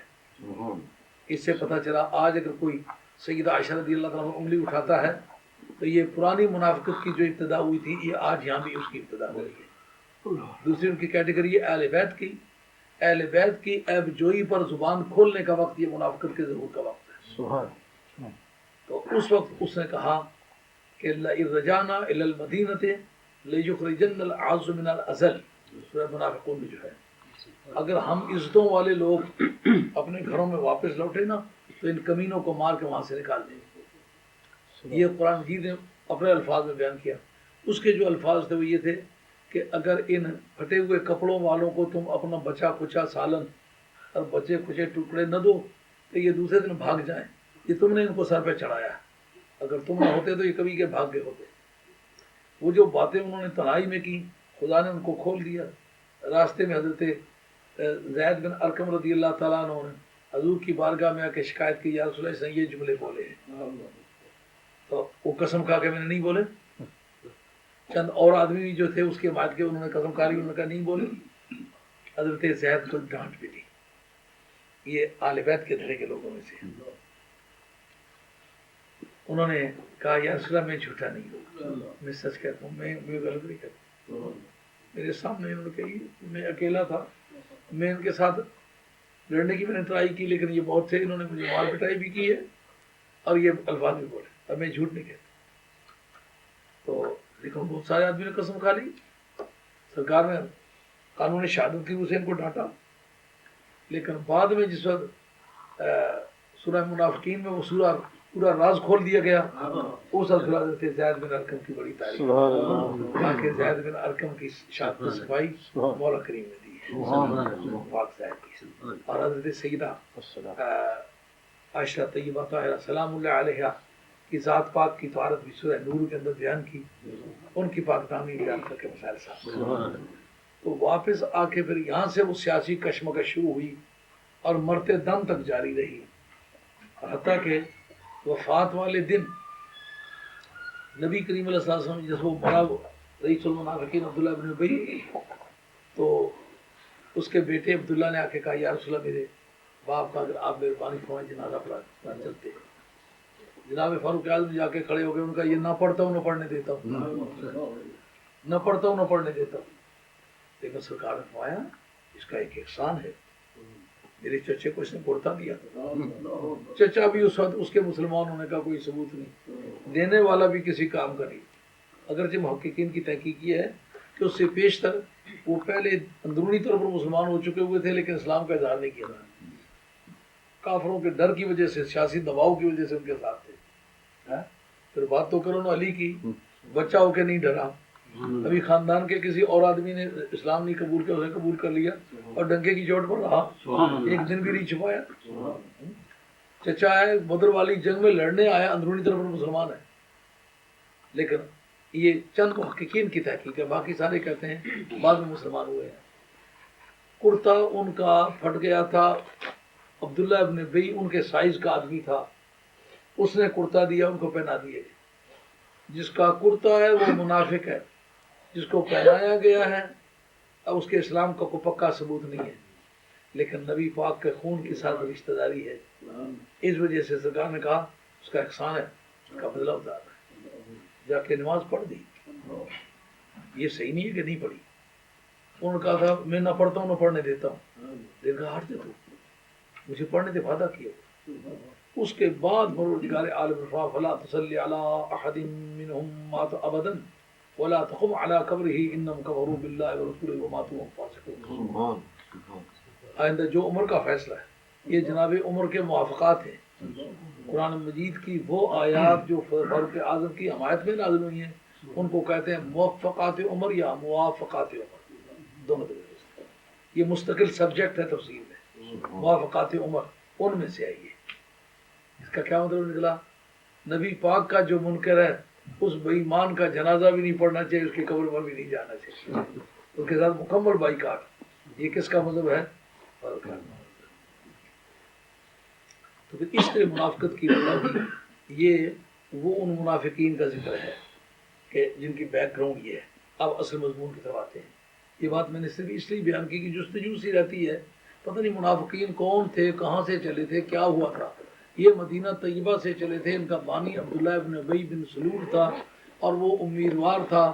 اس سے پتہ چلا آج اگر کوئی سیدہ عائشہ رضی اللہ تعالیٰ انگلی اٹھاتا ہے تو یہ پرانی منافقت کی جو ابتدا ہوئی تھی یہ آج یہاں بھی اس کی ابتدا ہو رہی ہے. دوسری ان کی کیٹیگری ہے اہل بیت کی. اہل بیت کی عیب جوئی پر زبان کھولنے کا وقت یہ منافقت کے ظہور کا وقت ہے. تو اس وقت اس نے کہا کہ لئن رجعنا الی المدینہ لَيُخْرِجَنَّ الْأَعَزُّ مِنَ الْأَذَلِ، سورہ منافقون میں جو ہے، اگر ہم عزتوں والے لوگ اپنے گھروں میں واپس لوٹے نا تو ان کمینوں کو مار کے وہاں سے نکال دیں گے۔ یہ قرآن مجید نے اپنے الفاظ میں بیان کیا۔ اس کے جو الفاظ تھے وہ یہ تھے کہ اگر ان پھٹے ہوئے کپڑوں والوں کو تم اپنا بچا کچا سالن اور بچے کچے ٹکڑے نہ دو تو یہ دوسرے دن بھاگ جائیں، یہ تم نے ان کو سر پہ چڑھایا، اگر تم نہ ہوتے تو یہ کبھی کے بھاگ گئے ہوتے۔ وہ جو باتیں انہوں نے تنہائی میں کی خدا نے ان کو کھول دیا۔ راستے میں حضرت زید بن ارقم رضی اللہ تعالیٰ عنہ نے حضور کی بارگاہ میں آ کے شکایت کی، یا رسول اللہ صلی اللہ علیہ وسلم یہ جملے بولے ہیں، تو وہ قسم کھا کے میں نے نہیں بولے۔ چند اور آدمی جو تھے اس کے بعد کے انہوں نے قسم کھا لی، انہوں نے کہا نہیں بولے۔ حضرت زید کو ڈانٹ بھی دی، یہ آل بیت کے دھڑے کے لوگوں میں سے۔ انہوں نے کہا یا رسول اللہ میں جھوٹا نہیں ہوں، میں سچ کہتا ہوں، میں غلط نہیں کرتا۔ میرے سامنے انہوں نے کہی، میں اکیلا تھا، میں ان کے ساتھ لڑنے کی میں نے ٹرائی کی لیکن یہ بہت تھے، انہوں نے مجھے مار پٹائی بھی کی ہے اور یہ الفاظ بھی بولے، اب میں جھوٹ نہیں کہتا۔ تو لیکن بہت سارے آدمی نے قسم کھا لی۔ سرکار نے قانون شہادت کی اسے ان کو ڈانٹا، لیکن بعد میں جس وقت سورہ منافقین میں وہ سورہ پورا راز کھول دیا گیا، اس وقت حضرت زید بن ارقم کی بڑی تعریف، تاکہ زید بن ارقم کی شہادت صفائی مولا کریم نے دی ہے، پاک زید کی۔ اور حضرت سیدہ عائشہ طیبہ طاہرہ سلام اللہ علیہا کی ذات پاک کی طہارت بھی سورہ نور کے اندر بیان کی، ان کی پاک نامی بیان کر کے مسائل صاحب۔ تو واپس آ کے پھر یہاں سے وہ سیاسی کشمکش شروع ہوئی اور مرتے دم تک جاری رہی، حتیٰ کہ وفات والے دن نبی کریم علیہ السلام جس وہ بڑا رئیس المنافقین عبداللہ بن ابی، تو اس کے بیٹے عبداللہ نے آ کے کہا یا رسول اللہ میرے باپ کا اگر آپ مہربانی فرمائیں جنازہ پڑھا چلتے ہیں۔ جناب فاروق اعظم جا کے کھڑے ہو گئے، ان کا یہ نہ پڑھتا ہوں نہ پڑھنے دیتا ہوں، نہ پڑھتا ہوں نہ پڑھنے دیتا ہوں۔ لیکن سرکار نے فرمایا اس کا ایک احسان ہے، میرے چچے کو اس نے کرتا دیا، چچا بھی اس وقت اس کے مسلمان ہونے کا کوئی ثبوت نہیں، دینے والا بھی کسی کام کا نہیں۔ اگرچہ محققین کی تحقیق یہ ہے کہ اس سے پیشتر وہ پہلے اندرونی طور پر مسلمان ہو چکے ہوئے تھے لیکن اسلام کا اظہار نہیں کیا تھا، کافروں کے ڈر کی وجہ سے، سیاسی دباؤ کی وجہ سے ان کے ساتھ تھے۔ پھر بات تو کرو نا علی کی، بچہ ہو کے نہیں ڈرا، ابھی خاندان کے کسی اور آدمی نے اسلام نہیں قبول کیا، اسے قبول کر لیا اور ڈنکے کی چوٹ پر رہا، ایک دن بھی نہیں چھپایا۔ چچا ہے بدر والی جنگ میں لڑنے آیا، اندرونی طور پر مسلمان ہے، لیکن یہ چند محققین کی تحقیق ہے، باقی سارے کہتے ہیں بعد میں مسلمان ہوئے ہیں۔ کرتا ان کا پھٹ گیا تھا، عبداللہ ابن ابی ان کے سائز کا آدمی تھا، اس نے کرتا دیا، ان کو پہنا دیے۔ جس کا کرتا ہے وہ منافق ہے، جس کو پہنایا گیا ہے اب اس کے اسلام کا کوئی پکا ثبوت نہیں ہے، لیکن نبی پاک کے خون کے ساتھ رشتہ داری ہے، اس وجہ سے سرکار نے کہا اس کا احسان ہے، اس کا بدلہ اتارنا ہے۔ جا کے نماز پڑھ دی، یہ صحیح نہیں ہے کہ نہیں پڑھی۔ انہوں نے کہا تھا میں نہ پڑھتا ہوں نہ پڑھنے دیتا ہوں، لیکن کہا ہٹ دے تو مجھے پڑھنے دے، وعدہ کیا۔ اس کے بعد پروردگار عالم رفا فلا تصلی علی احد منهم مات ابدا ولا تقم علی قبره انهم كفروا بالله ورسوله وماتوا وهم فاسقون۔ آئندہ جو عمر کا فیصلہ ہے یہ جناب عمر کے موافقات ہیں، قرآن مجید کی وہ آیات جو فاروق اعظم کی حمایت میں نازل ہوئی ہیں ان کو کہتے ہیں موافقات عمر یا موافقات عمر، دونوں طریقے سے یہ مستقل سبجیکٹ ہے تفسیر میں۔ موافقات عمر ان میں سے آئی ہے۔ اس کا کیا مطلب نکلا؟ نبی پاک کا جو منکر ہے اس بے ایمان کا جنازہ بھی نہیں پڑھنا چاہیے، اس کی قبر پر بھی نہیں جانا چاہیے، اس کے ساتھ مکمل بائیکاٹ۔ یہ کس کا مذہب ہے؟ تو پھر اس طرح منافقت کی وجہ کی یہ وہ ان منافقین کا ذکر ہے کہ جن کی بیک گراؤنڈ یہ ہے۔ اب اصل مضمون کی طرف آتے ہیں۔ یہ بات میں نے صرف اس لیے بیان کی کہ جستجو سی رہتی ہے، پتہ نہیں منافقین کون تھے، کہاں سے چلے تھے، کیا ہوا تھا۔ یہ مدینہ طیبہ سے چلے تھے، ان کا بانی عبداللہ ابن ابی بن سلول تھا اور وہ امیدوار تھا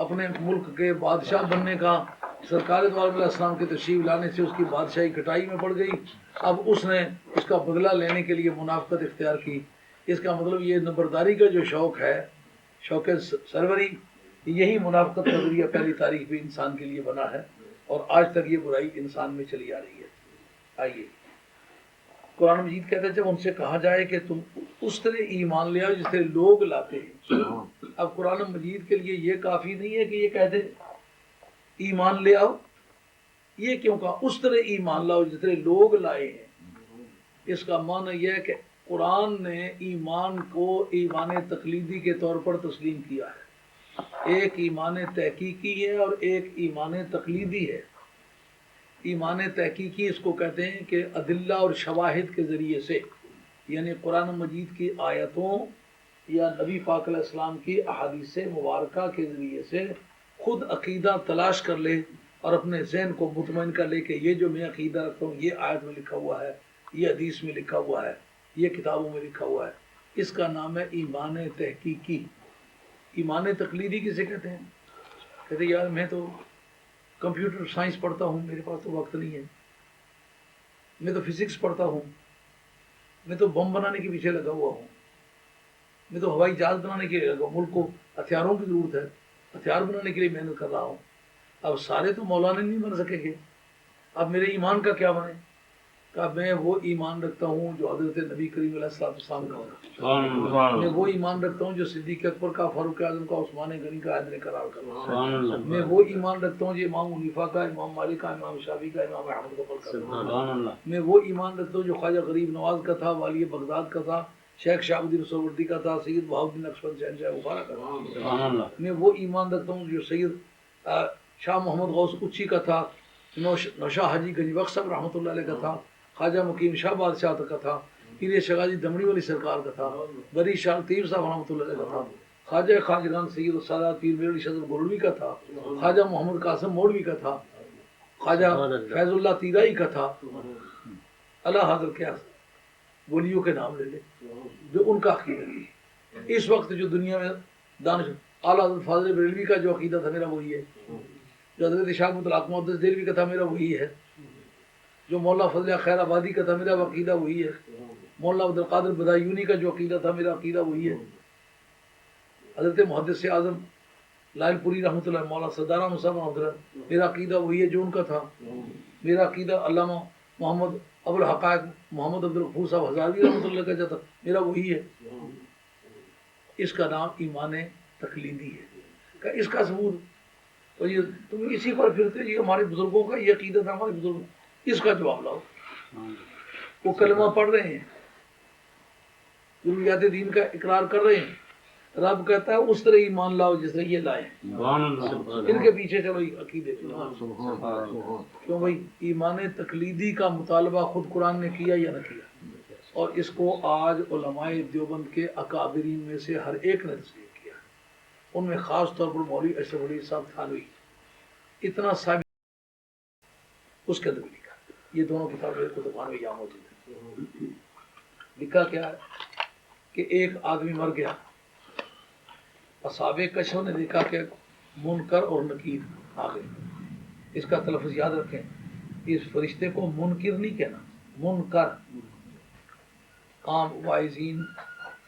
اپنے ملک کے بادشاہ بننے کا۔ سرکار دو علیہ السلام کے تشریف لانے سے اس کی بادشاہی کٹائی میں پڑ گئی، اب اس نے اس کا بدلہ لینے کے لیے منافقت اختیار کی۔ اس کا مطلب یہ نمبرداری کا جو شوق ہے، شوق سروری، یہی منافقت نظریہ پہلی تاریخ میں انسان کے لیے بنا ہے اور آج تک یہ برائی انسان میں چلی آ رہی ہے۔ آئیے قرآن مجید کہتا ہے جب ان سے کہا جائے کہ تم اس طرح ایمان لے آؤ جس طرح لوگ لاتے ہیں، اب قرآن مجید کے لیے یہ کافی نہیں ہے کہ یہ کہہ دے ایمان لے آؤ، یہ کیوں کہا اس طرح ایمان لاؤ جس طرح لوگ لائے ہیں؟ اس کا معنی یہ ہے کہ قرآن نے ایمان کو ایمان تقلیدی کے طور پر تسلیم کیا ہے، ایک ایمان تحقیقی ہے اور ایک ایمان تقلیدی ہے۔ ایمان تحقیقی اس کو کہتے ہیں کہ ادلہ اور شواہد کے ذریعے سے، یعنی قرآن مجید کی آیتوں یا نبی پاک علیہ السلام کی احادیث مبارکہ کے ذریعے سے خود عقیدہ تلاش کر لے اور اپنے ذہن کو مطمئن کر لے کہ یہ جو میں عقیدہ رکھتا ہوں یہ آیت میں لکھا ہوا ہے، یہ حدیث میں لکھا ہوا ہے، یہ کتابوں میں لکھا ہوا ہے، اس کا نام ہے ایمان تحقیقی۔ ایمان تقلیدی کسے کہتے ہیں؟ کہتے ہیں یار میں تو کمپیوٹر سائنس پڑھتا ہوں، میرے پاس تو وقت نہیں ہے، میں تو فزکس پڑھتا ہوں، میں تو بم بنانے کے پیچھے لگا ہوا ہوں، میں تو ہوائی جہاز بنانے کے لیے لگا ہوں، ملک کو ہتھیاروں کی ضرورت ہے، ہتھیار بنانے کے لیے محنت کر رہا ہوں۔ اب سارے تو مولانا نہیں بن سکیں گے، اب میرے ایمان کا کیا بنے؟ کہ میں وہ ایمان رکھتا ہوں جو حضرت نبی کریم علیہ السلام کا ہوگا، میں وہ ایمان رکھتا ہوں جو صدیق اکبر کا، فاروق اعظم کا، عثمان غنی کا حیدر قرار کا، میں وہ ایمان رکھتا ہوں جو امام حنیفہ کا، امام مالک کا، امام شافعی کا، امام احمد کا، میں وہ ایمان رکھتا ہوں جو خواجہ غریب نواز کا تھا، والی بغداد کا تھا، شیخ شہاب الدین سہروردی کا تھا، سید بہاؤالدین نقشبند شہنشاہ بخارا کا تھا، میں وہ ایمان رکھتا ہوں جو سید شاہ محمد غوث اچھی کا تھا، نوشاہ حاجی گنج بخش صاحب رحمۃ اللہ علیہ کا تھا، خواجہ مقیم شاہ بادشاہ کا تھا، پیر شغالی دمڑی والی سرکار کا تھا، بری شاہ لطیف صاحب رحمۃ اللہ علیہ کا تھا، خواجہ خواجگان سید السادات پیر میر علی شاہ گولوی کا تھا، خواجہ محمد قاسم مولوی کا تھا، خواجہ فیض اللہ تیرائی کا تھا، اللہ حضرت کیا ولیوں کے نام لے لے جو ان کا عقیدہ ہے۔ اس وقت جو دنیا میں دانش اعلیٰ حضرت فاضل بریلوی کا جو عقیدہ تھا میرا وہی ہے، جو حضرت شاہ مطلق محدث دہلوی کا تھا میرا وہی ہے، جو مولانا فضل خیر آبادی کا تھا میرا عقیدہ وہی ہے، مولانا عبد القادر بدایونی کا جو عقیدہ تھا میرا عقیدہ وہی ہے، حضرت محدث اعظم لائل پوری رحمۃ اللہ، مولانا سردار احمد صاحب رحمۃ اللہ، میرا عقیدہ وہی ہے جو ان کا تھا، میرا عقیدہ علامہ محمد ابو الحقائق محمد عبد الغفور صاحب ہزاروی رحمۃ اللہ کا جو تھا میرا وہی ہے۔ اس کا نام ایمان تقلیدی ہے۔ اس کا ثبوت تو یہ تم اسی پر پھرتے، یہ ہمارے بزرگوں کا یہ عقیدہ تھا، ہمارے بزرگوں، اس کا جواب لاؤ۔ وہ کلمہ پڑھ رہے ہیں، ضروریات دین کا اقرار کر رہے ہیں، رب کہتا ہے اس طرح ایمان لاؤ جس طرح یہ لائے، ان کے پیچھے چلو عقیدے کیوں بھائی؟ ایمان تقلیدی کا مطالبہ خود قرآن نے کیا یا نہ کیا؟ اور اس کو آج علماء دیوبند کے اکابرین میں سے ہر ایک نے تصدیق کیا، ان میں خاص طور پر مولوی اشرف علی صاحب تھانوی، اتنا ثابت اس کے اندر بھی لکھا، یہ دونوں کتابیں کتابخانے میں یہاں موجود ہیں۔ لکھا کیا ہے کہ ایک آدمی مر گیا، اصحاب کشف نے دیکھا کہ منکر اور نکیر آ گئے، اس کا تلفظ یاد رکھیں، اس فرشتے کو منکر نہیں کہنا، منکر، عام واعظین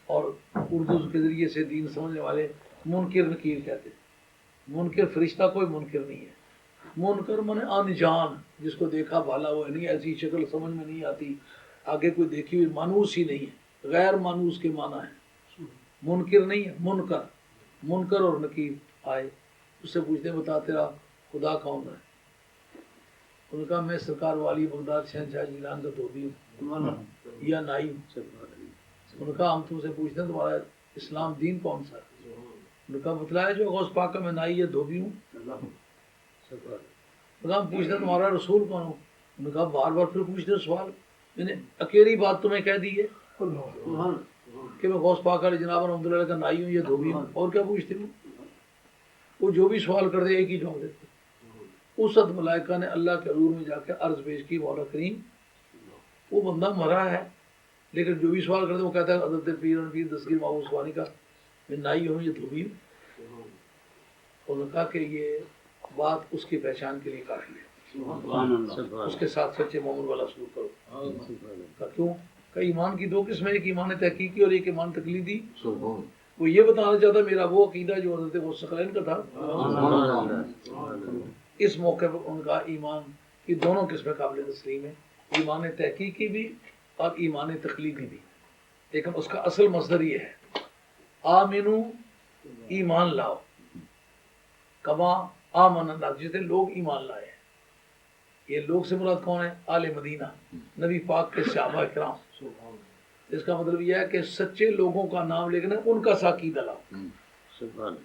اور اردو کے ذریعے سے دین سمجھنے والے منکر نکیر کہتے ہیں، منکر فرشتہ کوئی منکر نہیں ہے، منکر مانے انجان، جس کو دیکھا بھالا ہوا نہیں، ایسی شکل سمجھ میں نہیں آتی، آگے کوئی دیکھی ہوئی مانوس ہی نہیں ہے، غیر مانوس کے معنی ہے، منکر نہیں ہے، منکر، منکر اور نکیر آئے، اس سے پوچھتے بتا تیرا خدا کون ہے؟ انہوں نے کہا میں سرکار والی بغداد شہنشاہ جیلان کا دھوبی ہوں یا نائی ہوں۔ انہوں نے کہا ہم تم سے پوچھتے ہیں تمہارا اسلام دین کون سا ہے؟ انہوں نے کہا بتلایا جو غوث پاک کا میں نائی یا دھوبی ہوں۔ ہم پوچھتے ہیں تمہارا رسول کون ہو؟ انہوں نے کہا بار بار پھر پوچھتے سوال، میں نے اکیلی بات تمہیں کہہ دی ہے کہ میں غوث پاک علیہ جناب رحمۃ اللہ کا نائی ہوں یا دھوبی ہوں، اور کیا پوچھتے ہوں؟ وہ جو بھی سوال کر دے ایک ہی جواب دیتے۔ اس وقت ملائکہ نے اللہ کے حضور میں جا کے عرض پیش کی، مولا کریم وہ بندہ مرا ہے لیکن جو بھی سوال کرتے وہ کہتا ہے حضرت پیر دستگیر محمود عثمانی کا میں نائی ہوں یا دھوبی ہوں۔ انہوں نے کہا کہ یہ بات اس کی پہچان کے لیے کافی ہے، اس کے ساتھ سچے مومن والا سلوک کرو۔ کیوں کہ ایمان کی دو قسمیں، ایک ایمان تحقیقی اور ایک ایمان تقلیدی۔ وہ یہ بتانا چاہتا میرا وہ عقیدہ جو حضرت غوث ثقلین کا تھا. اس موقع پر ان کا ایمان کی دونوں قسمیں قابل تسلیم ہے، ایمان تحقیقی بھی اور ایمان تخلیقی بھی، لیکن اس کا اصل مصدر یہ ہے آمنو، ایمان لاؤ، کما آمن الناس، جتنے لوگ ایمان لائے ہیں. یہ لوگ سے مراد کون ہے؟ آل مدینہ، نبی پاک کے صحابہ کرام. اس کا مطلب یہ ہے کہ سچے لوگوں کا نام لیکن ان کا عقیدہ لاؤ.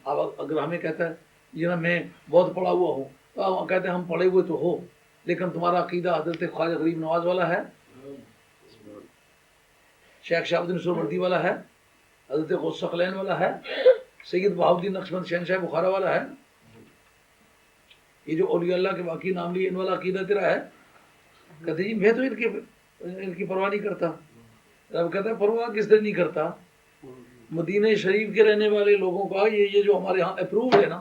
اب اگر ہمیں کہتا ہے یہ نا میں بہت پڑھا ہوا ہوں، تو ہم کہتے ہیں ہم پڑھے ہوئے تو ہو، لیکن تمہارا عقیدہ حضرت خواجہ غریب نواز والا ہے، شیخ شہاب الدین سہروردی والا ہے، حضرت غوث ثقلین والا ہے، سید بہاؤالدین نقشبند شہنشاہ بخارا والا ہے، یہ جو اولیاء اللہ کے باقی نام لیے ان والا عقیدہ تیرا ہے؟ کہتے جی میں تو ان کی پرواہ نہیں کرتا. رب کہتا ہے پرواہ کس طرح نہیں کرتا؟ مدینہ شریف کے رہنے والے لوگوں کا یہ جو ہمارے ہاں اپرووڈ ہے نا،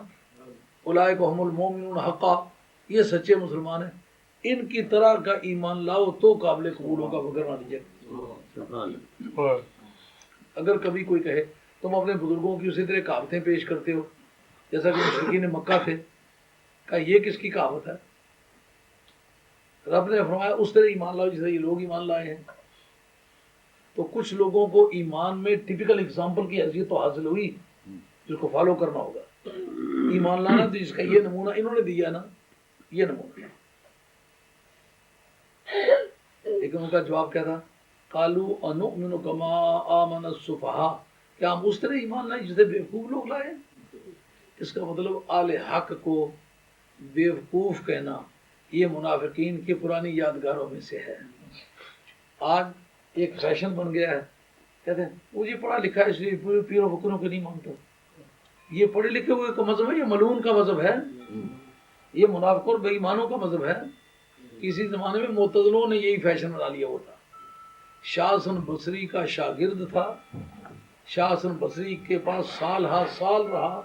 اولئک هم المؤمنون حقا، یہ سچے مسلمان ہیں، ان کی طرح کا ایمان لاؤ تو قابل قبول ہوگا، وغیرہ نہیں. اگر کبھی کوئی کہے تم اپنے بزرگوں کی اسی طرح کہاوتیں پیش کرتے ہو جیسا کہ مشرکین مکہ تھے، کہا یہ کس کی کہاوت ہے؟ رب نے فرمایا اس طرح ایمان لاؤ جیسے یہ لوگ ایمان لائے ہیں. تو کچھ لوگوں کو ایمان میں ٹپیکل اگزامپل کی حیثیت تو حاصل ہوئی جس کو فالو کرنا ہوگا. ایمان لانا تو جس کا یہ نمونہ انہوں نے دیا نا، یہ نمونہ. لیکن ان کا جواب کیا تھا؟ قالوا انؤمن کما آمن السفہاء، کیا ہم اس طرح ایمان لائیں جسے بیوقوف لوگ لائے؟ اس کا مطلب آل حق کو بیوقوف کہنا یہ منافقین کی پرانی یادگاروں میں سے ہے. آج ایک فیشن بن گیا ہے، کہتے ہیں مجھے پڑھا لکھا ہے اس لیے پیروں فقیروں کو نہیں مانتا. یہ پڑھے لکھے ہوئے کا مذہب ہے، یہ ملعون کا مذہب ہے، یہ منافقوں اور بے ایمانوں کا مذہب ہے. کسی زمانے میں معتزلوں نے یہی فیشن بنا لیا ہوا تھا. شاہ حسن بصری کا شاگرد تھا، شاہ حسن بصری کے پاس سال ہا سال رہا،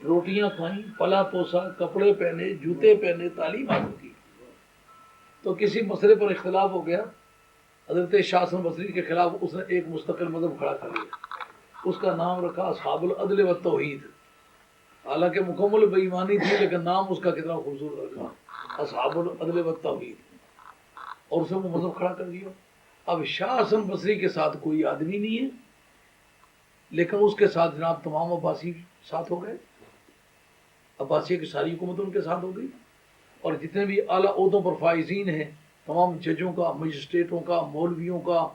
روٹیاں کھائیں، پلا پوسا، کپڑے پہنے، جوتے پہنے، تعلیم حاصل کی. تو کسی مسئلے پر اختلاف ہو گیا، حضرت شاہ حسن بصری کے خلاف اس نے ایک مستقل مذہب کھڑا کر لیا. اس کا نام رکھا اصحاب العدل والتوحید. حالانکہ مکمل بے ایمانی تھی لیکن نام اس کا کتنا خوبصورت رکھا، اصحاب العدل والتوحید، اور اسے وہ مذہب کھڑا کر دیا. اب شاہ حسن بصری کے ساتھ کوئی آدمی نہیں ہے، لیکن اس کے ساتھ جناب تمام عباسی ساتھ ہو گئے. عباسیہ کی ساری حکومت ان کے ساتھ ہو گئی، اور جتنے بھی اعلیٰ عہدوں پر فائزین ہیں، تمام ججوں کا، مجسٹریٹوں کا، مولویوں کا،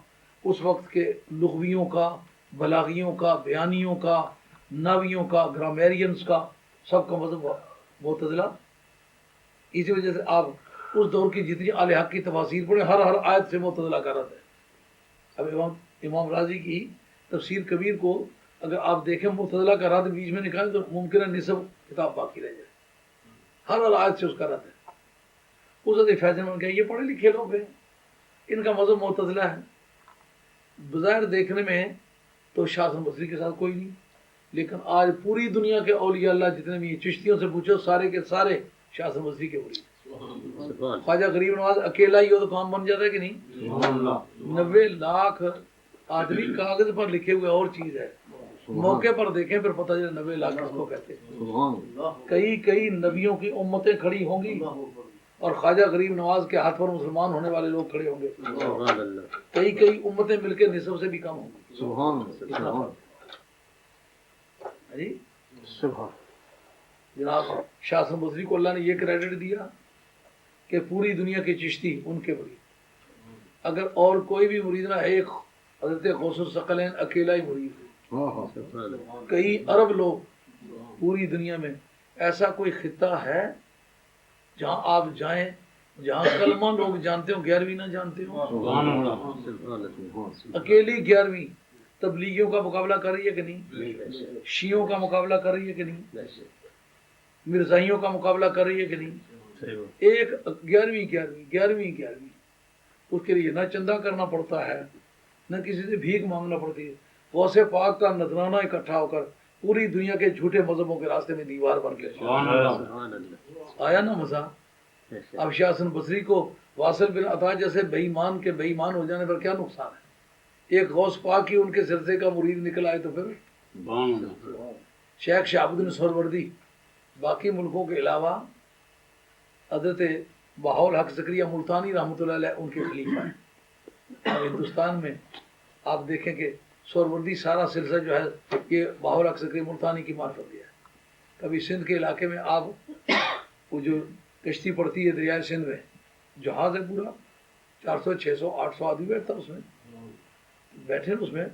اس وقت کے لغویوں کا، بلاغیوں کا، بیانیوں کا، ناویوں کا، گرامیرینز کا، سب کا مذہب معتزلہ. اسی وجہ سے آپ اس دور کی جتنی اہل حق کی تفاسیر پڑھیں، ہر آیت سے معتزلہ کا رد ہے. اب امام راضی کی تفسیر کبیر کو اگر آپ دیکھیں معتزلہ کا رد بیچ میں نکالیں تو ممکن ہے نصف کتاب باقی رہ جائے. ہر آیت سے اس کا رد ہے. اس وقت فیضن بن گیا یہ پڑھے لکھے لوگ ہیں، ان کا مذہب معتزلہ ہے. بظاہر دیکھنے میں تو شاہ حسن بصری کے ساتھ کوئی نہیں، لیکن آج پوری دنیا کے اولیاء اللہ جتنے بھی چشتیوں سے پوچھو سارے کے سارے شاہ حسن بصری کے مرید. خواجہ غریب نواز اکیلا ہی ہو تو کام بن جاتا ہے کہ نہیں؟ 90 لاکھ آدمی کاغذ پر لکھے ہوئے اور چیز ہے، موقع پر دیکھیں پھر پتہ چلے 90 لاکھ کس کو کہتے ہیں. کئی نبیوں کی امتیں کھڑی ہوں گی اور خواجہ غریب نواز کے ہاتھ پر مسلمان ہونے والے لوگ کھڑے ہوں گے. کئی امتیں مل کے نصف سے بھی کم ہوں گی. جی جناب شاہ حسن بصری کو اللہ نے یہ کریڈٹ دیا کہ پوری دنیا کے چشتی ان کے مرید. اگر اور کوئی بھی مرید نہ، ایک حضرت غوث الثقلین اکیلا ہی مرید ہے. کئی ارب لوگ پوری دنیا میں، ایسا کوئی خطہ ہے جہاں آپ جائیں جہاں کلمہ لوگ جانتے ہوں 11ویں نہ جانتے ہوں؟ اکیلی 11ویں تبلیغیوں کا مقابلہ کر رہی ہے کہ نہیں؟ شیعوں کا مقابلہ کر رہی ہے کہ نہیں؟ مرزائیوں کا مقابلہ کر رہی ہے کہ نہیں؟ ایک 11ویں اس کے لیے نہ چندہ کرنا پڑتا ہے، نہ کسی سے بھیک مانگنا پڑتی ہے. غوث پاک کا نذرانہ اکٹھا ہو کر پوری دنیا کے جھوٹے مذہبوں کے راستے میں دیوار بن کے آیا نا مزہ. اب شاہ حسن بصری کو واصل بن عطا جیسے بے ایمان ہو جانے پر کیا نقصان ہے؟ ایک غوث پاک ہی ان کے سلسلے کا مرید نکل آئے تو پھر شیخ شہاب الدین سہروردی باقی ملکوں کے علاوہ حضرت بہاول حق زکریا ملتانی رحمۃ اللہ علیہ ان کے خلیفہ ہیں، اور ہندوستان میں آپ دیکھیں کہ سہروردی سارا سلسلہ جو ہے یہ بہاول حق زکریا ملتانی کی معرفت ہے۔ کبھی سندھ کے علاقے میں آپ وہ جو کشتی پڑتی ہے دریائے سندھ میں، جہاز ہے پورا 400 600 800 آدمی بیٹھتا اس میں، بیٹھے اس میں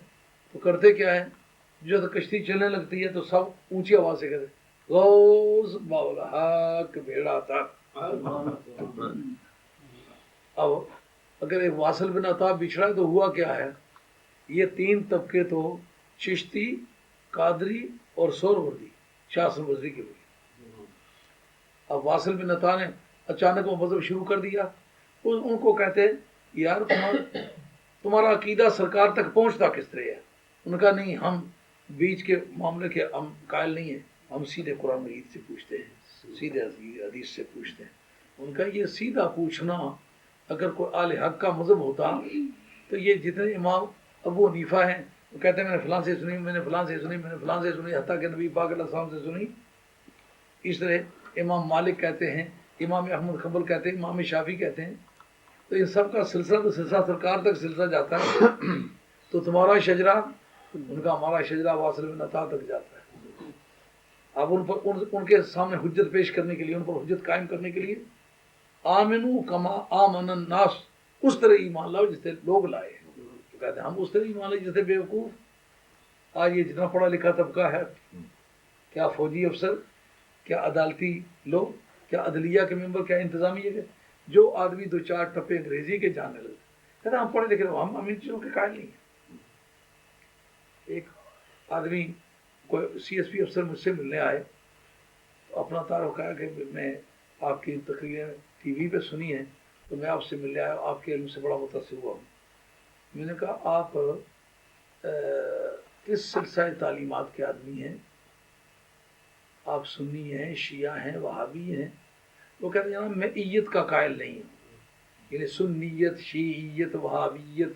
تو کرتے کیا ہے، جو کشتی چلنے لگتی ہے تو سب اونچی آواز سے کہتے غوث باول حق بھیڑا تک۔ اب اگر ایک واصل بن عطا بچھڑا ہے تو ہوا کیا ہے، یہ تین طبقے تو چشتی، قادری اور سہروردی شاہ حسن بصری کے ہوئے۔ اب واصل بن عطا نے اچانک وہ مذہب شروع کر دیا، ان کو کہتے یار تمہارا عقیدہ سرکار تک پہنچتا کس طرح ہے؟ ان کا نہیں، ہم بیچ کے معاملے کے ہم قائل نہیں ہیں، ہم سیدھے قرآن مجید سے پوچھتے ہیں، سیدھے حدیث سے پوچھتے ہیں۔ ان کا یہ سیدھا پوچھنا اگر کوئی آل حق کا مذہب ہوتا تو یہ جتنے امام ابو حنیفہ ہیں وہ کہتے ہیں میں نے فلاں سے سنی، میں نے فلاں سے سنی، میں نے فلاں سے سنی، حتیٰ کہ نبی پاک علیہ السلام سے سنی۔ اس طرح امام مالک کہتے ہیں، امام احمد حنبل کہتے ہیں، امام شافعی کہتے ہیں، تو ان سب کا سلسلہ تو سلسلہ سرکار تک سلسلہ جاتا ہے۔ تو تمہارا شجرہ، ان کا ہمارا شجرہ واصل بن عطا تک جاتا ہے۔ اب ان پر ان کے سامنے حجت پیش کرنے کے لیے، ان پر حجت قائم کرنے کے لیے آمنو کما آمن الناس، اس طرح ایمان لاؤ جس سے لوگ لائے۔ تو کہتے ہیں ہم اس طرح ایمان لائے جیسے بیوقوف۔ آج یہ جتنا پڑھا لکھا طبقہ ہے، کیا فوجی افسر، کیا عدالتی لوگ، کیا عدلیہ کے ممبر، کیا انتظامیہ کے، جو آدمی دو چار ٹپے انگریزی کے جاننے لگے کہتے ہیں ہم پڑھے لکھے، ہم ان چیزوں کے قائل نہیں ہیں۔ ایک آدمی کوئی سی ایس پی افسر مجھ سے ملنے آئے تو اپنا تعارف کہا کہ میں آپ کی تقریریں ٹی وی پہ سنی ہیں تو میں آپ سے ملنے آیا، آپ کے علم سے بڑا متاثر ہوا ہوں۔ میں نے کہا آپ کس سلسلہ تعلیمات کے آدمی ہیں؟ آپ سنی ہیں، شیعہ ہیں، وہابی ہیں؟ وہ کہتے ہیں جناب میں ایت کا قائل نہیں ہوں، یعنی سنیت، شیعیت، وہابیت،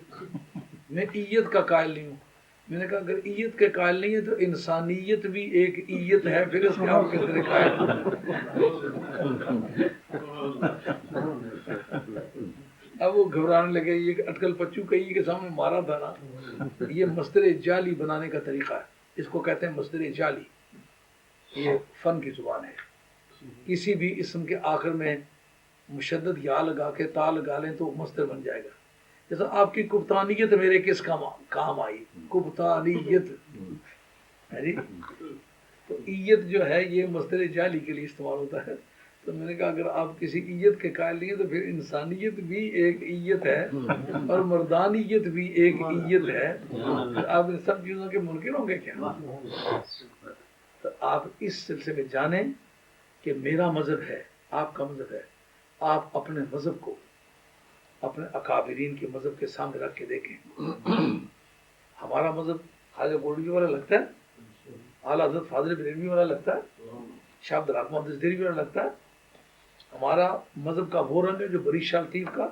میں ایت کا قائل نہیں ہوں۔ میں نے کہا اگر ایت کے قائل نہیں ہے تو انسانیت بھی ایک ایت ہے، پھر اس کے آپ کس طرح قائل؟ اب وہ گھبرانے لگے، یہ اٹکل پچو کئی کے سامنے مارا تھا نا۔ یہ مصدر جعلی بنانے کا طریقہ ہے، اس کو کہتے ہیں مصدر جعلی، یہ فن کی زبان ہے۔ کسی بھی اسم کے آخر میں مشدد یا لگا کے تا لگا لیں تو مصدر بن جائے گا۔ جیسا آپ کی کپتانیت میرے کس کام آئی، کپتانیت ہے جی، تو ایت جو ہے یہ مصدر جعلی کے لیے استعمال ہوتا ہے۔ تو میں نے کہا اگر آپ کسی ایت کے قائل نہیں ہیں تو پھر انسانیت بھی ایک ایت ہے اور مردانیت بھی ایک ایت ہے، آپ ان سب چیزوں کے منکر ہوں گے کیا؟ تو آپ اس سلسلے میں جانیں کہ میرا مذہب ہے، آپ کا مذہب ہے، آپ اپنے مذہب کو اپنے اکابرین کے مذہب کے سامنے رکھ کے دیکھیں۔ ہمارا مذہب خواجہ گولڈی والا لگتا ہے، اعلیٰ حضرت فاضل بریلوی والا لگتا ہے، شاہ عبد الرحمن محدث دہلوی والا لگتا ہے۔ ہمارا مذہب کا وہ رنگ ہے جو بری شاہ لطیف کا،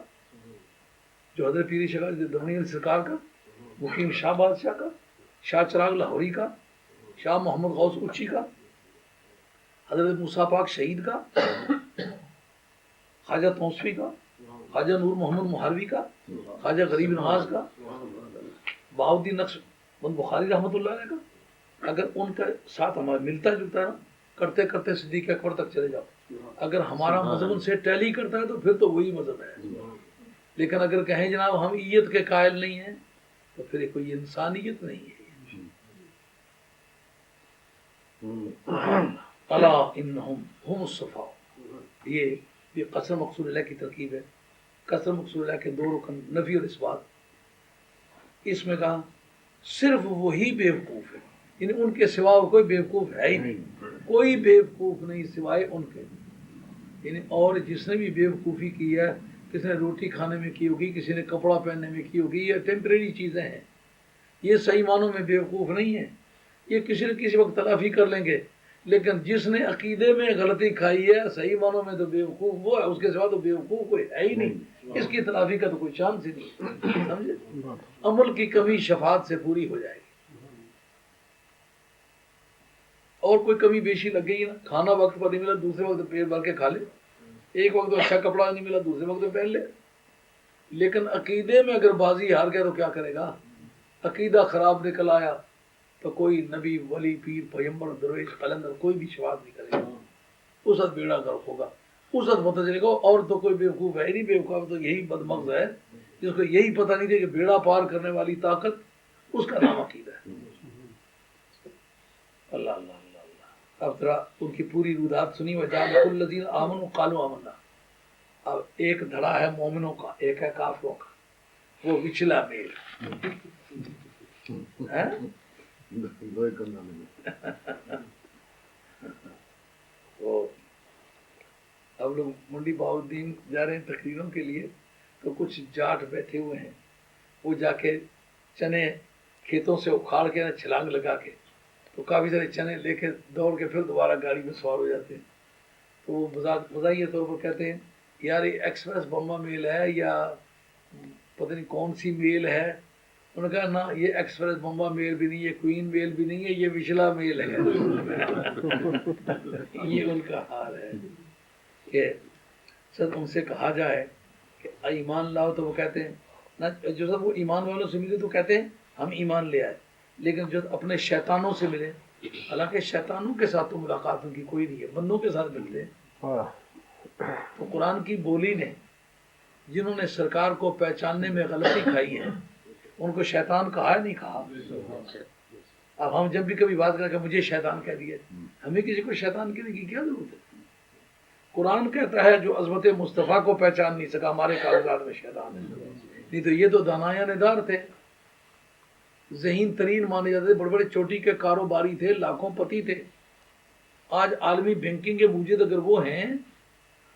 جو حضرت پیر شاہ درنی سرکار کا، مقیم شاہ بادشاہ کا، شاہ چراغ لاہوری کا، شاہ محمد غوث اچھی کا، حضرت موسیٰ پاک شہید کا، خواجہ توسوی کا، خواجہ نور محمد محروی کا، خواجہ غریب نواز کا، بہاؤالدین نقش بند بخاری رحمۃ اللہ علیہ کا۔ اگر ان کا ساتھ ہمارا ملتا جلتا ہے نا، کرتے کرتے صدیق اکبر تک چلے جاؤ، اگر ہمارا مذہب ان سے ٹیلی کرتا ہے تو پھر تو وہی مذہب ہے۔ لیکن اگر کہیں جناب ہم ایت کے قائل نہیں ہیں تو پھر یہ کوئی انسانیت نہیں ہے۔ الا انہم ہم الصفا، یہ قسم مقصود اللہ کی ترکیب ہے۔ قسم مقصود اللہ کے دو رکن نفی اور اثبات، اس میں کہا صرف وہی بیوقوف ہے، یعنی ان کے سوا کوئی بیوقوف ہے ہی نہیں، کوئی بیوقوف نہیں سوائے ان کے، یعنی اور جس نے بھی بیوقوفی کی ہے، کسی نے روٹی کھانے میں کی ہوگی، کسی نے کپڑا پہننے میں کی ہوگی، یہ ٹیمپریری چیزیں ہیں، یہ صحیح معنوں میں بیوقوف نہیں ہے، یہ کسی نہ کسی وقت تلافی کر لیں گے۔ لیکن جس نے عقیدے میں غلطی کھائی ہے صحیح معنوں میں تو بیوقوف وہ ہے، اس کے سوا تو بیوقوف کوئی ہے ہی نہیں، اس کی تلافی کا تو کوئی چانس ہی نہیں، سمجھے؟ عمل کی کمی شفاعت سے پوری ہو جائے گی۔ اور کوئی کمی بیشی لگ گئی نا، کھانا وقت پر نہیں ملا دوسرے وقت پیٹ بھر کے کھا لے، ایک وقت اچھا کپڑا نہیں ملا دوسرے وقت پہن لے، لیکن عقیدے میں اگر بازی ہار گیا تو کیا کرے گا؟ عقیدہ خراب نکل آیا تو کوئی نبی ولی پیر پیغمبر درویش قلندر کوئی بھی شفاعت نہیں کرے گا، اس وقت بیڑا غرق ہوگا، اس وقت پتہ چلے گا۔ اور تو کوئی بیوقوف ہے ہی نہیں، بیوقوف تو یہی بدمغز ہے جس کو یہی پتہ نہیں تھا کہ بیڑا پار کرنے والی طاقت اس کا نام عقیدہ ہے۔ اللہ اللہ اللہ اللہ۔ اب ذرا ان کی پوری رودات سنی، وجعل الذین آمنوا قالوا آمنا۔ اب ایک دھڑا ہے مومنوں کا، ایک ہے کافروں کا، وہ وچلا میل ہے۔ تو اب لوگ منڈی بہاؤالدین جا رہے ہیں تقریروں کے لیے، تو کچھ جاٹ بیٹھے ہوئے ہیں، وہ جا کے چنے کھیتوں سے اکھاڑ کے چھلانگ لگا کے تو کافی سارے چنے لے کے دوڑ کے پھر دوبارہ گاڑی میں سوار ہو جاتے ہیں۔ تو وہ مزاحیہ طور پر کہتے ہیں یار یہ ایکسپریس بمبا میل ہے یا پتہ نہیں کون سی میل ہے؟ انہوں نے کہا نہ یہ ایکسپریس بمبا میل بھی نہیں، یہ کوئین میل بھی نہیں ہے، یہ وشلا میل ہے۔ یہ ان کا حال ہے کہ سر ان سے کہا جائے کہ ایمان لاؤ تو وہ کہتے ہیں نہ، جو سب وہ ایمان والوں سے ملے تو کہتے ہیں ہم ایمان لے آئے، لیکن جو اپنے شیطانوں سے ملے، حالانکہ شیطانوں کے ساتھ تو ملاقات ان کی کوئی نہیں ہے، بندوں کے ساتھ ملتے ہیں۔ تو قرآن کی بولی نے جنہوں نے سرکار کو پہچاننے میں غلطی کھائی ہے ان کو شیطان کہا ہے نہیں کہا؟ اب ہم جب بھی کبھی بات کریں کہ مجھے شیطان کہہ دیے، ہمیں کسی کو شیطان کہنے کی کیا ضرورت ہے؟ قرآن کہتا ہے جو عظمت مصطفیٰ کو پہچان نہیں سکا ہمارے کاغذات میں شیطان ہے، نہیں تو یہ تو دانایاں ندار تھے، ذہین ترین مانے جاتے تھے، بڑے بڑے چوٹی کے کاروباری تھے، لاکھوں پتی تھے۔ آج عالمی بینکنگ کے موجد اگر وہ ہیں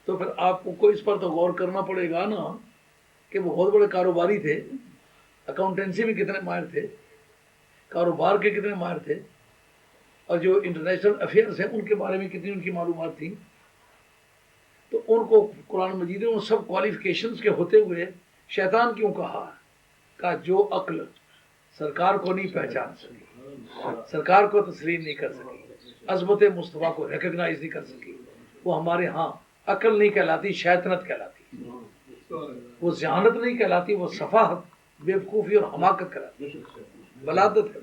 تو پھر آپ کو اس پر تو غور کرنا پڑے گا نا کہ وہ بہت بڑے کاروباری تھے، اکاؤنٹنسی میں کتنے ماہر تھے، کاروبار کے کتنے ماہر تھے، اور جو انٹرنیشنل افیئرس ہیں ان کے بارے میں کتنی ان کی معلومات تھیں۔ تو ان کو قرآن مجید نے ان سب کوالیفیکیشنز کے ہوتے ہوئے شیطان کیوں کہا؟ کہ جو عقل سرکار کو نہیں پہچان سکی، سرکار کو تسلیم نہیں کر سکی، عظمت مصطفیٰ کو ریکگنائز نہیں کر سکی، وہ ہمارے ہاں عقل نہیں کہلاتی، شیطنت کہلاتی، وہ ذہانت نہیں کہلاتی، وہ صفاحت، بیوقوفی اور حماقت کہلاتی، بلادت ہے۔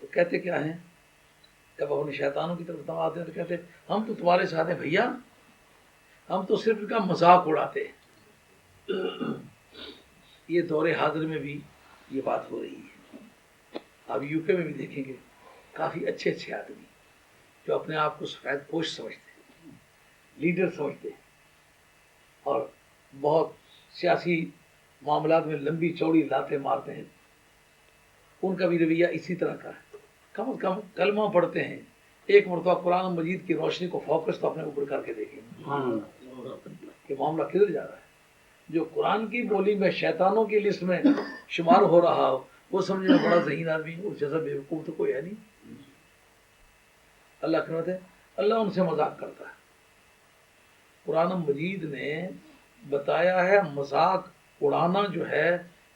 تو کہتے کیا ہیں جب اپنے شیطانوں کی طرف آتے ہیں تو کہتے ہیں ہم تو تمہارے ساتھ ہیں بھیا، ہم تو صرف ان کا مذاق اڑاتے ہیں۔ یہ دور حاضر میں بھی یہ بات ہو رہی ہے۔ اب یو کے میں بھی دیکھیں گے کافی اچھے اچھے آدمی جو اپنے آپ کو سفید پوش سمجھتے ہیں، لیڈر سمجھتے ہیں، اور بہت سیاسی معاملات میں لمبی چوڑی لاتیں مارتے ہیں، ان کا بھی رویہ اسی طرح کا ہے۔ کم از کم کلمہ پڑھتے ہیں، ایک مرتبہ قرآن مجید کی روشنی کو فوکس تو اپنے اوپر کر کے دیکھیں کہ معاملہ کدھر جا رہا ہے۔ جو قرآن کی بولی میں شیطانوں کی لسٹ میں شمار ہو رہا ہو وہ سمجھے بڑا ذہین آدمی، اس جیسا بیوقوف تو کوئی ہے نہیں۔ اللہ کہتے ہیں اللہ ان سے مذاق کرتا ہے۔ قرآن مجید نے بتایا ہے مذاق اڑانا جو ہے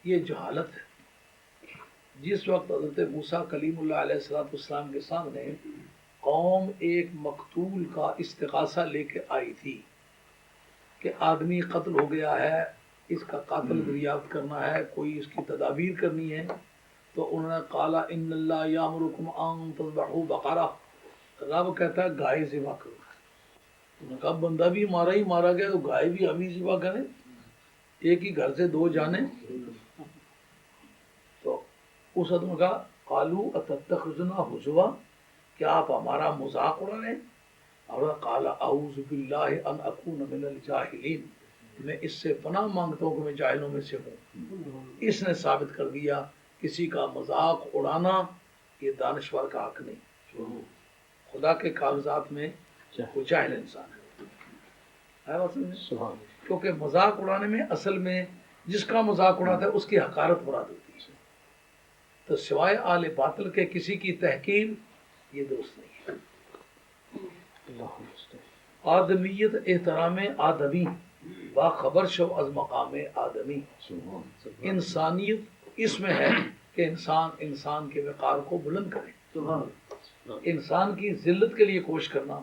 یہ جہالت ہے۔ جس وقت حضرت موسیٰ کلیم اللہ علیہ السلام کے سامنے قوم ایک مقتول کا استغاثہ لے کے آئی تھی کہ آدمی قتل ہو گیا ہے، اس کا قاتل دریافت کرنا ہے، کوئی اس کی تدابیر کرنی ہے، تو انہوں نے قالا ان اللہ یامرکم ان تذبحوا بقرہ، رب کہتا ہے گائے ذبح کرو۔ انہوں نے کہا بندہ بھی مارا ہی مارا گیا تو گائے بھی ہم ہی ذبح کریں، ایک ہی گھر سے دو جانیں۔ تو اس وقت نے کہا قالوا اتتخذنا ہزوا، کیا آپ ہمارا مذاق اڑا رہے ہیں؟ اور قال اعوذ باللہ ان اکون من الجاہلین، میں اس سے پناہ مانگتا ہوں کہ میں جاہلوں میں سے ہوں۔ اس نے ثابت کر دیا کسی کا مذاق اڑانا یہ دانشور کا حق نہیں، خدا کے کاغذات میں وہ جاہل انسان ہے بات سمجھے؟ کیونکہ مذاق اڑانے میں اصل میں جس کا مذاق اڑاتا ہے اس کی حقارت مراد ہوتی ہے، تو سوائے آل باطل کے کسی کی تحقیر یہ درست نہیں ہے۔ آدمیت احترام آدمی باخبر شو از مقام آدمی، انسانیت اس میں ہے کہ انسان کے وقار کو بلند کرے، انسان کی ذلت کے لیے کوشش کرنا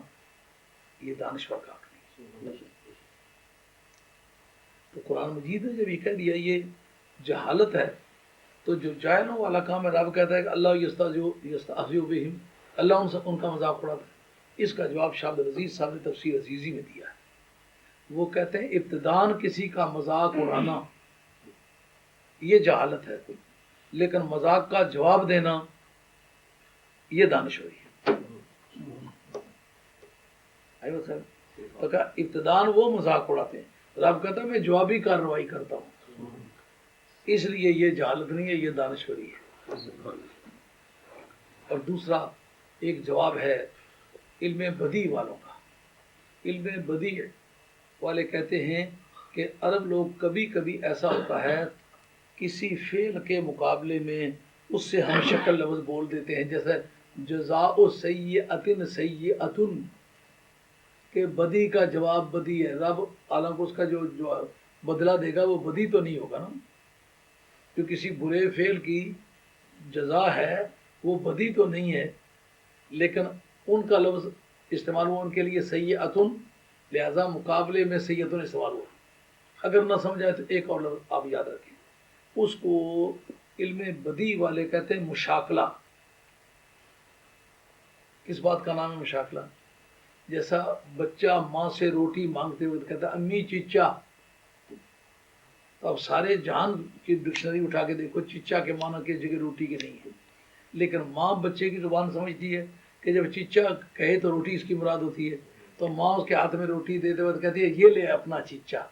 یہ دانشور کا حق نہیں۔ تو قرآن مجید نے جب یہ کہہ دیا یہ جہالت ہے، تو جو جاہلوں والا کام ہے، رب کہتا ہے کہ اللہ یستہزئ بہم، اللہ ان کا مذاق اڑاتا ہے۔ اس کا جواب شاہ عبد العزیز صاحب نے تفسیر عزیزی میں دیا ہے۔ وہ کہتے ہیں ابتداً کسی کا مذاق اڑانا یہ جہالت ہے، لیکن مذاق کا جواب دینا یہ دانشوری ہے۔ تو کہا ابتداً وہ مذاق اڑاتے ہیں، رب کہتا ہے میں جوابی کارروائی کرتا ہوں، اس لیے یہ جہالت نہیں ہے، یہ دانشوری ہے۔ اور دوسرا ایک جواب ہے علم بدیع والوں کا۔ علم بدیع والے کہتے ہیں کہ عرب لوگ کبھی کبھی ایسا ہوتا ہے کسی فعل کے مقابلے میں اس سے ہم شکل لفظ بول دیتے ہیں، جیسے جزاء سیئۃ سیئۃ، کہ بدی کا جواب بدی ہے، رب حالانکہ اس کا جو بدلہ دے گا وہ بدی تو نہیں ہوگا نا، جو کسی برے فعل کی جزا ہے وہ بدی تو نہیں ہے، لیکن ان کا لفظ استعمال ہوا ان کے لیے سیئۃ، لہذا مقابلے میں سیئۃ استعمال ہوا۔ اگر نہ سمجھائے تو ایک اور لفظ آپ یاد رکھیں، اس کو علم بدیع والے کہتے ہیں مشاکلہ۔ کس بات کا نام ہے مشاکلہ؟ جیسا بچہ ماں سے روٹی مانگتے ہوئے کہتا ہے امی چچا، تو اب سارے جہان کی ڈکشنری اٹھا کے دیکھو چچا کے معنی کی جگہ روٹی کے نہیں ہے، لیکن ماں بچے کی زبان سمجھتی ہے کہ جب چچا کہے تو روٹی اس کی مراد ہوتی ہے، تو ماں اس کے ہاتھ میں روٹی دیتے وقت کہتی ہے یہ لے اپنا چچا۔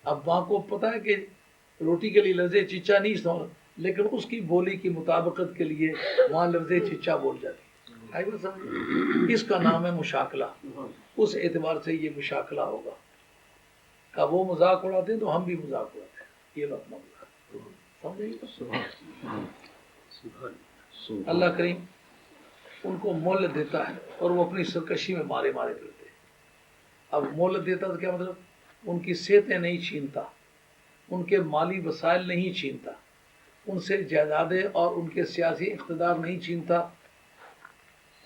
اب ماں کو پتا ہے کہ روٹی کے لیے لفظ چچا نہیں استعمال، لیکن اس کی بولی کی مطابقت کے لیے ماں لفظ چچا بول جاتی ہے۔ اس کا نام ہے مشاکلہ، اس اعتبار سے یہ مشاکلہ ہوگا کہ وہ مذاق اڑاتے ہیں تو ہم بھی مذاق اڑاتے ہیں، یہ اپنا مذاق سمجھے۔ اللہ کریم ان کو مہلت دیتا ہے اور وہ اپنی سرکشی میں مارے کرتے ہیں۔ اب مہلت دیتا تو کیا مطلب؟ ان کی صحتیں نہیں چھینتا، ان کے مالی وسائل نہیں چھینتا، ان سے جائیدادیں اور ان کے سیاسی اقتدار نہیں چھینتا،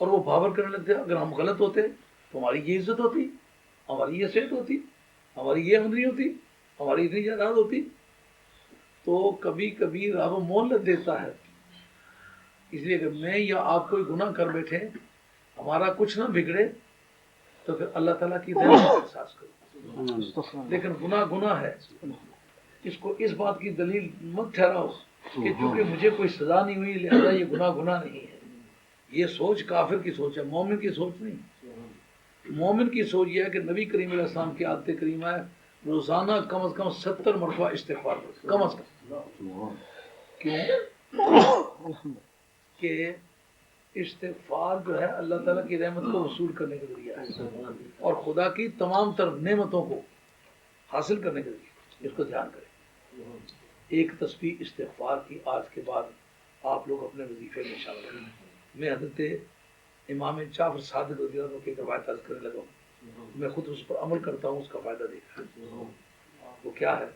اور وہ بھاور کرنے لگتے اگر ہم غلط ہوتے تو ہماری یہ عزت ہوتی، ہماری یہ صحت ہوتی، ہماری یہ آمدنی ہوتی، ہماری اتنی جائیداد ہوتی۔ تو کبھی کبھی رب مہلت دیتا ہے، اس لیے کہ میں یا آپ کوئی گناہ کر بیٹھے ہمارا کچھ نہ بگڑے تو پھر اللہ تعالیٰ کی رحمت کا احساس کرو، لیکن گناہ ہے، اس کو اس بات کی دلیل مت ٹھہراؤ کہ چونکہ مجھے کوئی سزا نہیں ہوئی لہذا یہ گناہ نہیں ہے۔ یہ سوچ کافر کی سوچ ہے، مومن کی سوچ نہیں۔ مومن کی سوچ یہ ہے کہ نبی کریم علیہ السلام کی عادت کریمہ ہے روزانہ کم از کم 70 مرتبہ استغفار کرو، کم از کم۔ کیوں کہ استغفار جو ہے اللہ تعالیٰ کی رحمت کو وصول کرنے کا ذریعہ ہے اور خدا کی تمام تر نعمتوں کو حاصل کرنے کا ذریعہ، اس کو دھیان کریں۔ ایک تسبیح استغفار کی آج کے بعد آپ لوگ اپنے وظیفے میں شامل کریں۔ میں حضرت امام جعفر صادق رضی اللہ عنہ کی روایت عرض کرنے لگا ہوں، میں خود اس پر عمل کرتا ہوں، اس کا فائدہ دیکھا۔ وہ کیا ہے؟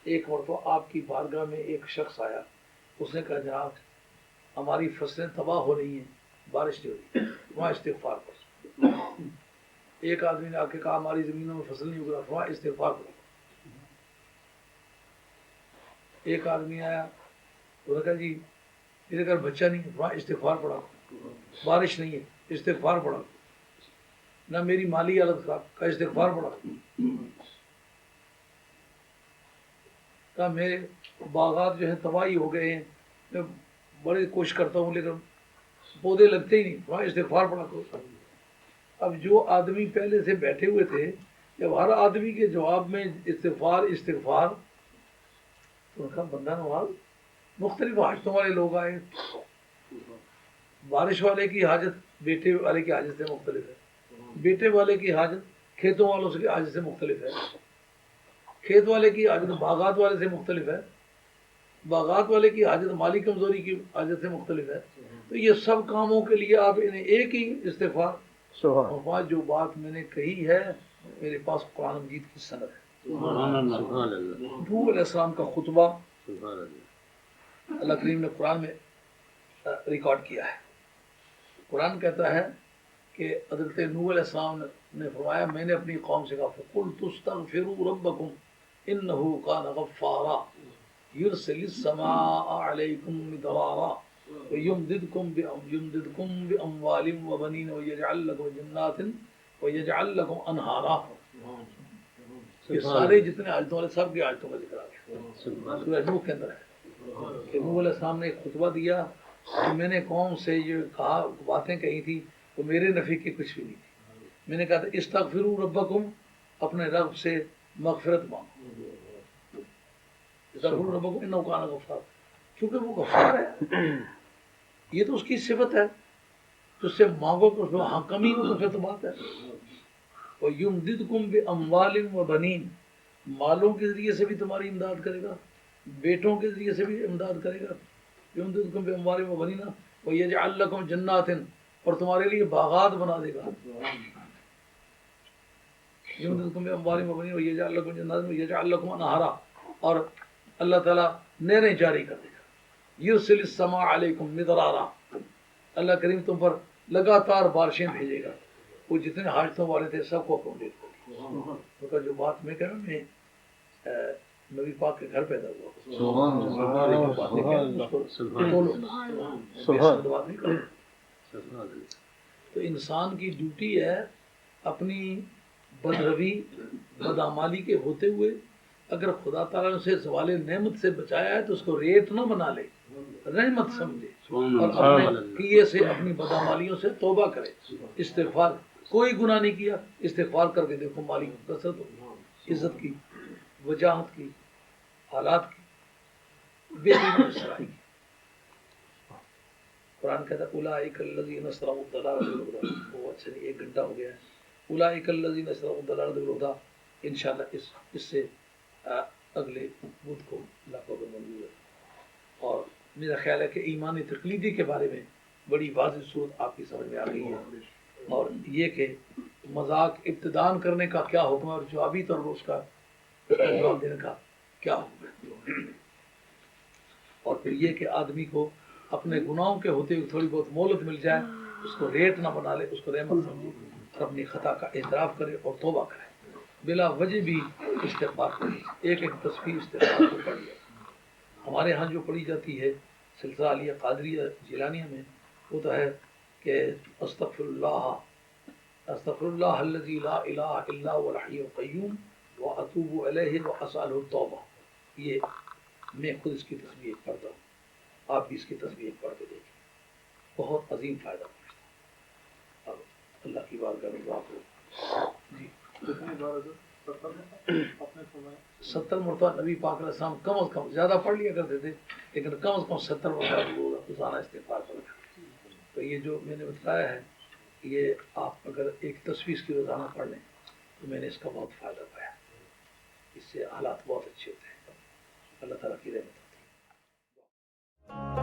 ایک مرتبہ آپ کی بارگاہ میں ایک شخص آیا، اس نے کہا جناب ہماری فصلیں تباہ ہو رہی ہیں، بارش نہیں ہو رہی، وہاں استغفار کرو۔ ایک آدمی نے آ کے کہا ہماری زمینوں میں فصل نہیں اگ رہا، وہاں استغفار کرو۔ ایک آدمی آیا، وہ کہا جی میرے گھر بچہ نہیں ہے، وہاں استغفار پڑھا، بارش نہیں ہے، استغفار پڑھا، نہ میری مالی حالت خراب، کا استغفار پڑھا، کہا میرے باغات جو ہیں تباہی ہو گئے ہیں، میں بڑی کوشش کرتا ہوں لیکن پودے لگتے ہی نہیں، وہاں استغفار پڑھا کرو۔ اب جو آدمی پہلے سے بیٹھے ہوئے تھے، جب ہر آدمی کے جواب میں استغفار تو کہا بندہ نواز مختلف حاجتوں والے لوگ آئے، بارش والے کی حاجت بیٹے والے کی حاجت سے مختلف ہے، بیٹے والے کی حاجت کھیتوں والوں سے حاجت سے مختلف ہے، کھیت والے کی حاجت باغات والے سے مختلف ہے، باغات والے کی حاجت مالی کمزوری کی حاجت سے مختلف ہے۔ تو یہ سب کاموں کے لیے آپ انہیں ایک ہی استغفار۔ اور جو بات میں نے کہی ہے میرے پاس قرآن مجید کی سند ہے، نوح علیہ السلام کا خطبہ اللہ کریم نے قرآن میں ریکارڈ کیا ہے. قرآن کہتا ہے کہ حضرت نوح علیہ السلام نے فرمایا میں نے اپنی قوم سے کہا فَقُلْتُ اسْتَغْفِرُوا رَبَّكُمْ إِنَّهُ كَانَ غَفَّارًا يُرْسِلِ السَّمَاءَ عَلَيْكُمْ مِدْرَارًا وَيُمْدِدْكُمْ بِأَمْوَالٍ وَبَنِينَ وَيَجْعَلْ لَكُمْ جَنَّاتٍ وَيَجْعَلْ لَكُمْ أَنْهَارًا. یہ سارے جتنے آیتوں والے سب کی آیتوں کا ذکر آ گیا سورہ نوح کے اندر ہے کہ نوح علیہ السلام نے ایک خطبہ دیا کہ میں نے قوم سے یہ کہا باتیں کہی تھی تو میرے نفع کی کچھ بھی نہیں تھی. میں نے کہا تھا استغفروا ربکم اپنے رب سے مغفرت مانگو. استغفروا ربکم انہ کان غفار کیونکہ وہ غفار ہے یہ تو اس کی صفت ہے تو اس سے مانگو کہ اس میں ہاں کمی ہو تو پھر تو بات ہے. وَيُمْدِدْكُمْ بِأَمْوَالٍ وَبَنِينَ مالوں کے ذریعے سے بھی تمہاری امداد کرے گا بیٹوں کے ذریعے سے بھی امداد کرے گا. يُمْدِدْكُمْ بِأَمْوَالٍ وَبَنِينَ وَيَجْعَلْ لَكُمْ جَنَّاتٍ اور تمہارے لیے باغات بنا دے گا. يُمْدِدْكُمْ بِأَمْوَالٍ وَبَنِينَ وَيَجْعَلْ لَكُمْ جَنَّاتٍ وَيَجْعَلْ لَكُمْ أَنْهَارًا اور اللہ تعالیٰ نہریں جاری کر دے گا. يُرْسِلِ السَّمَاءَ عَلَيْكُمْ مِدْرَارًا اللہ کریم تم پر لگاتار بارشیں بھیجے گا. وہ جتنے حاجتوں والے تھے سب کو اکوموڈیٹ کرے گا. جو بات میں کہہ رہا ہوں میں نبی پاک کے گھر پیدا ہوا تو انسان کی ڈیوٹی ہے اپنی بدروی بدعمالی کے ہوتے ہوئے اگر خدا تعالیٰ نے اسے زوال نعمت سے بچایا ہے تو اس کو ریٹ نہ بنا لے رحمت سمجھے اور اپنے کیے سے اپنی بدعمالیوں سے توبہ کرے استغفار. کوئی گناہ نہیں کیا استغفار کر کے دیکھو مالی کثرت ہوگی عزت کی وجاہت کی حالات کی بہترین سرائی کی. قرآن کہتا ہے اولئک الذین اشتروا الضلالۃ بالہدی. وہ اچھا نہیں 1 گھنٹہ ہو گیا ہے. اولئک الذین اشتروا الضلالۃ بالہدی انشاءاللہ اس سے اگلے بدھ کو اللہ کو منظور ہے. اور میرا خیال ہے کہ ایمان تقلیدی کے بارے میں بڑی واضح صورت آپ کی سمجھ میں آ گئی ہے اور یہ کہ مذاق ابتدان کرنے کا کیا حکم ہے اور جوابی طور پر اس کا جواب دینے کا کیا حکم ہے. اور پھر یہ کہ آدمی کو اپنے گناہوں کے ہوتے ہوئے تھوڑی بہت مہلت مل جائے اس کو ریٹ نہ بنا لے اس کو رحمت سمجھے اور اپنی خطا کا اعتراف کرے اور توبہ کرے بلا وجہ بھی استغفار کرے. ایک تصویر استغفار کو پڑھ لیا. ہمارے ہاں جو پڑھی جاتی ہے سلسلہ علیہ قادریہ جیلانیہ میں وہ تو ہے کہ استغفر اللہ الذی لا الہ الا هو الحی القیوم واتوب الیہ واسألہ التوبہ. یہ میں خود اس کی تصویر پڑھتا ہوں آپ بھی اس کی تصویر پڑھ کے دیکھیں بہت عظیم فائدہ پہنچتا. اب اللہ کی بارگاہ میں دعا کرو. جی 70 مرتبہ نبی پاک علیہ السلام کم از کم زیادہ پڑھ لیا کرتے تھے لیکن کم از کم 70 مرتبہ روزانہ استغفار کرتے. تو یہ جو میں نے بتایا ہے یہ آپ اگر ایک تصویر کی روزانہ پڑھ لیں تو میں نے اس کا بہت فائدہ پایا. اس سے حالات بہت اچھے ہوتے ہیں. اللہ تعالیٰ کی رحمت ہوتی ہے.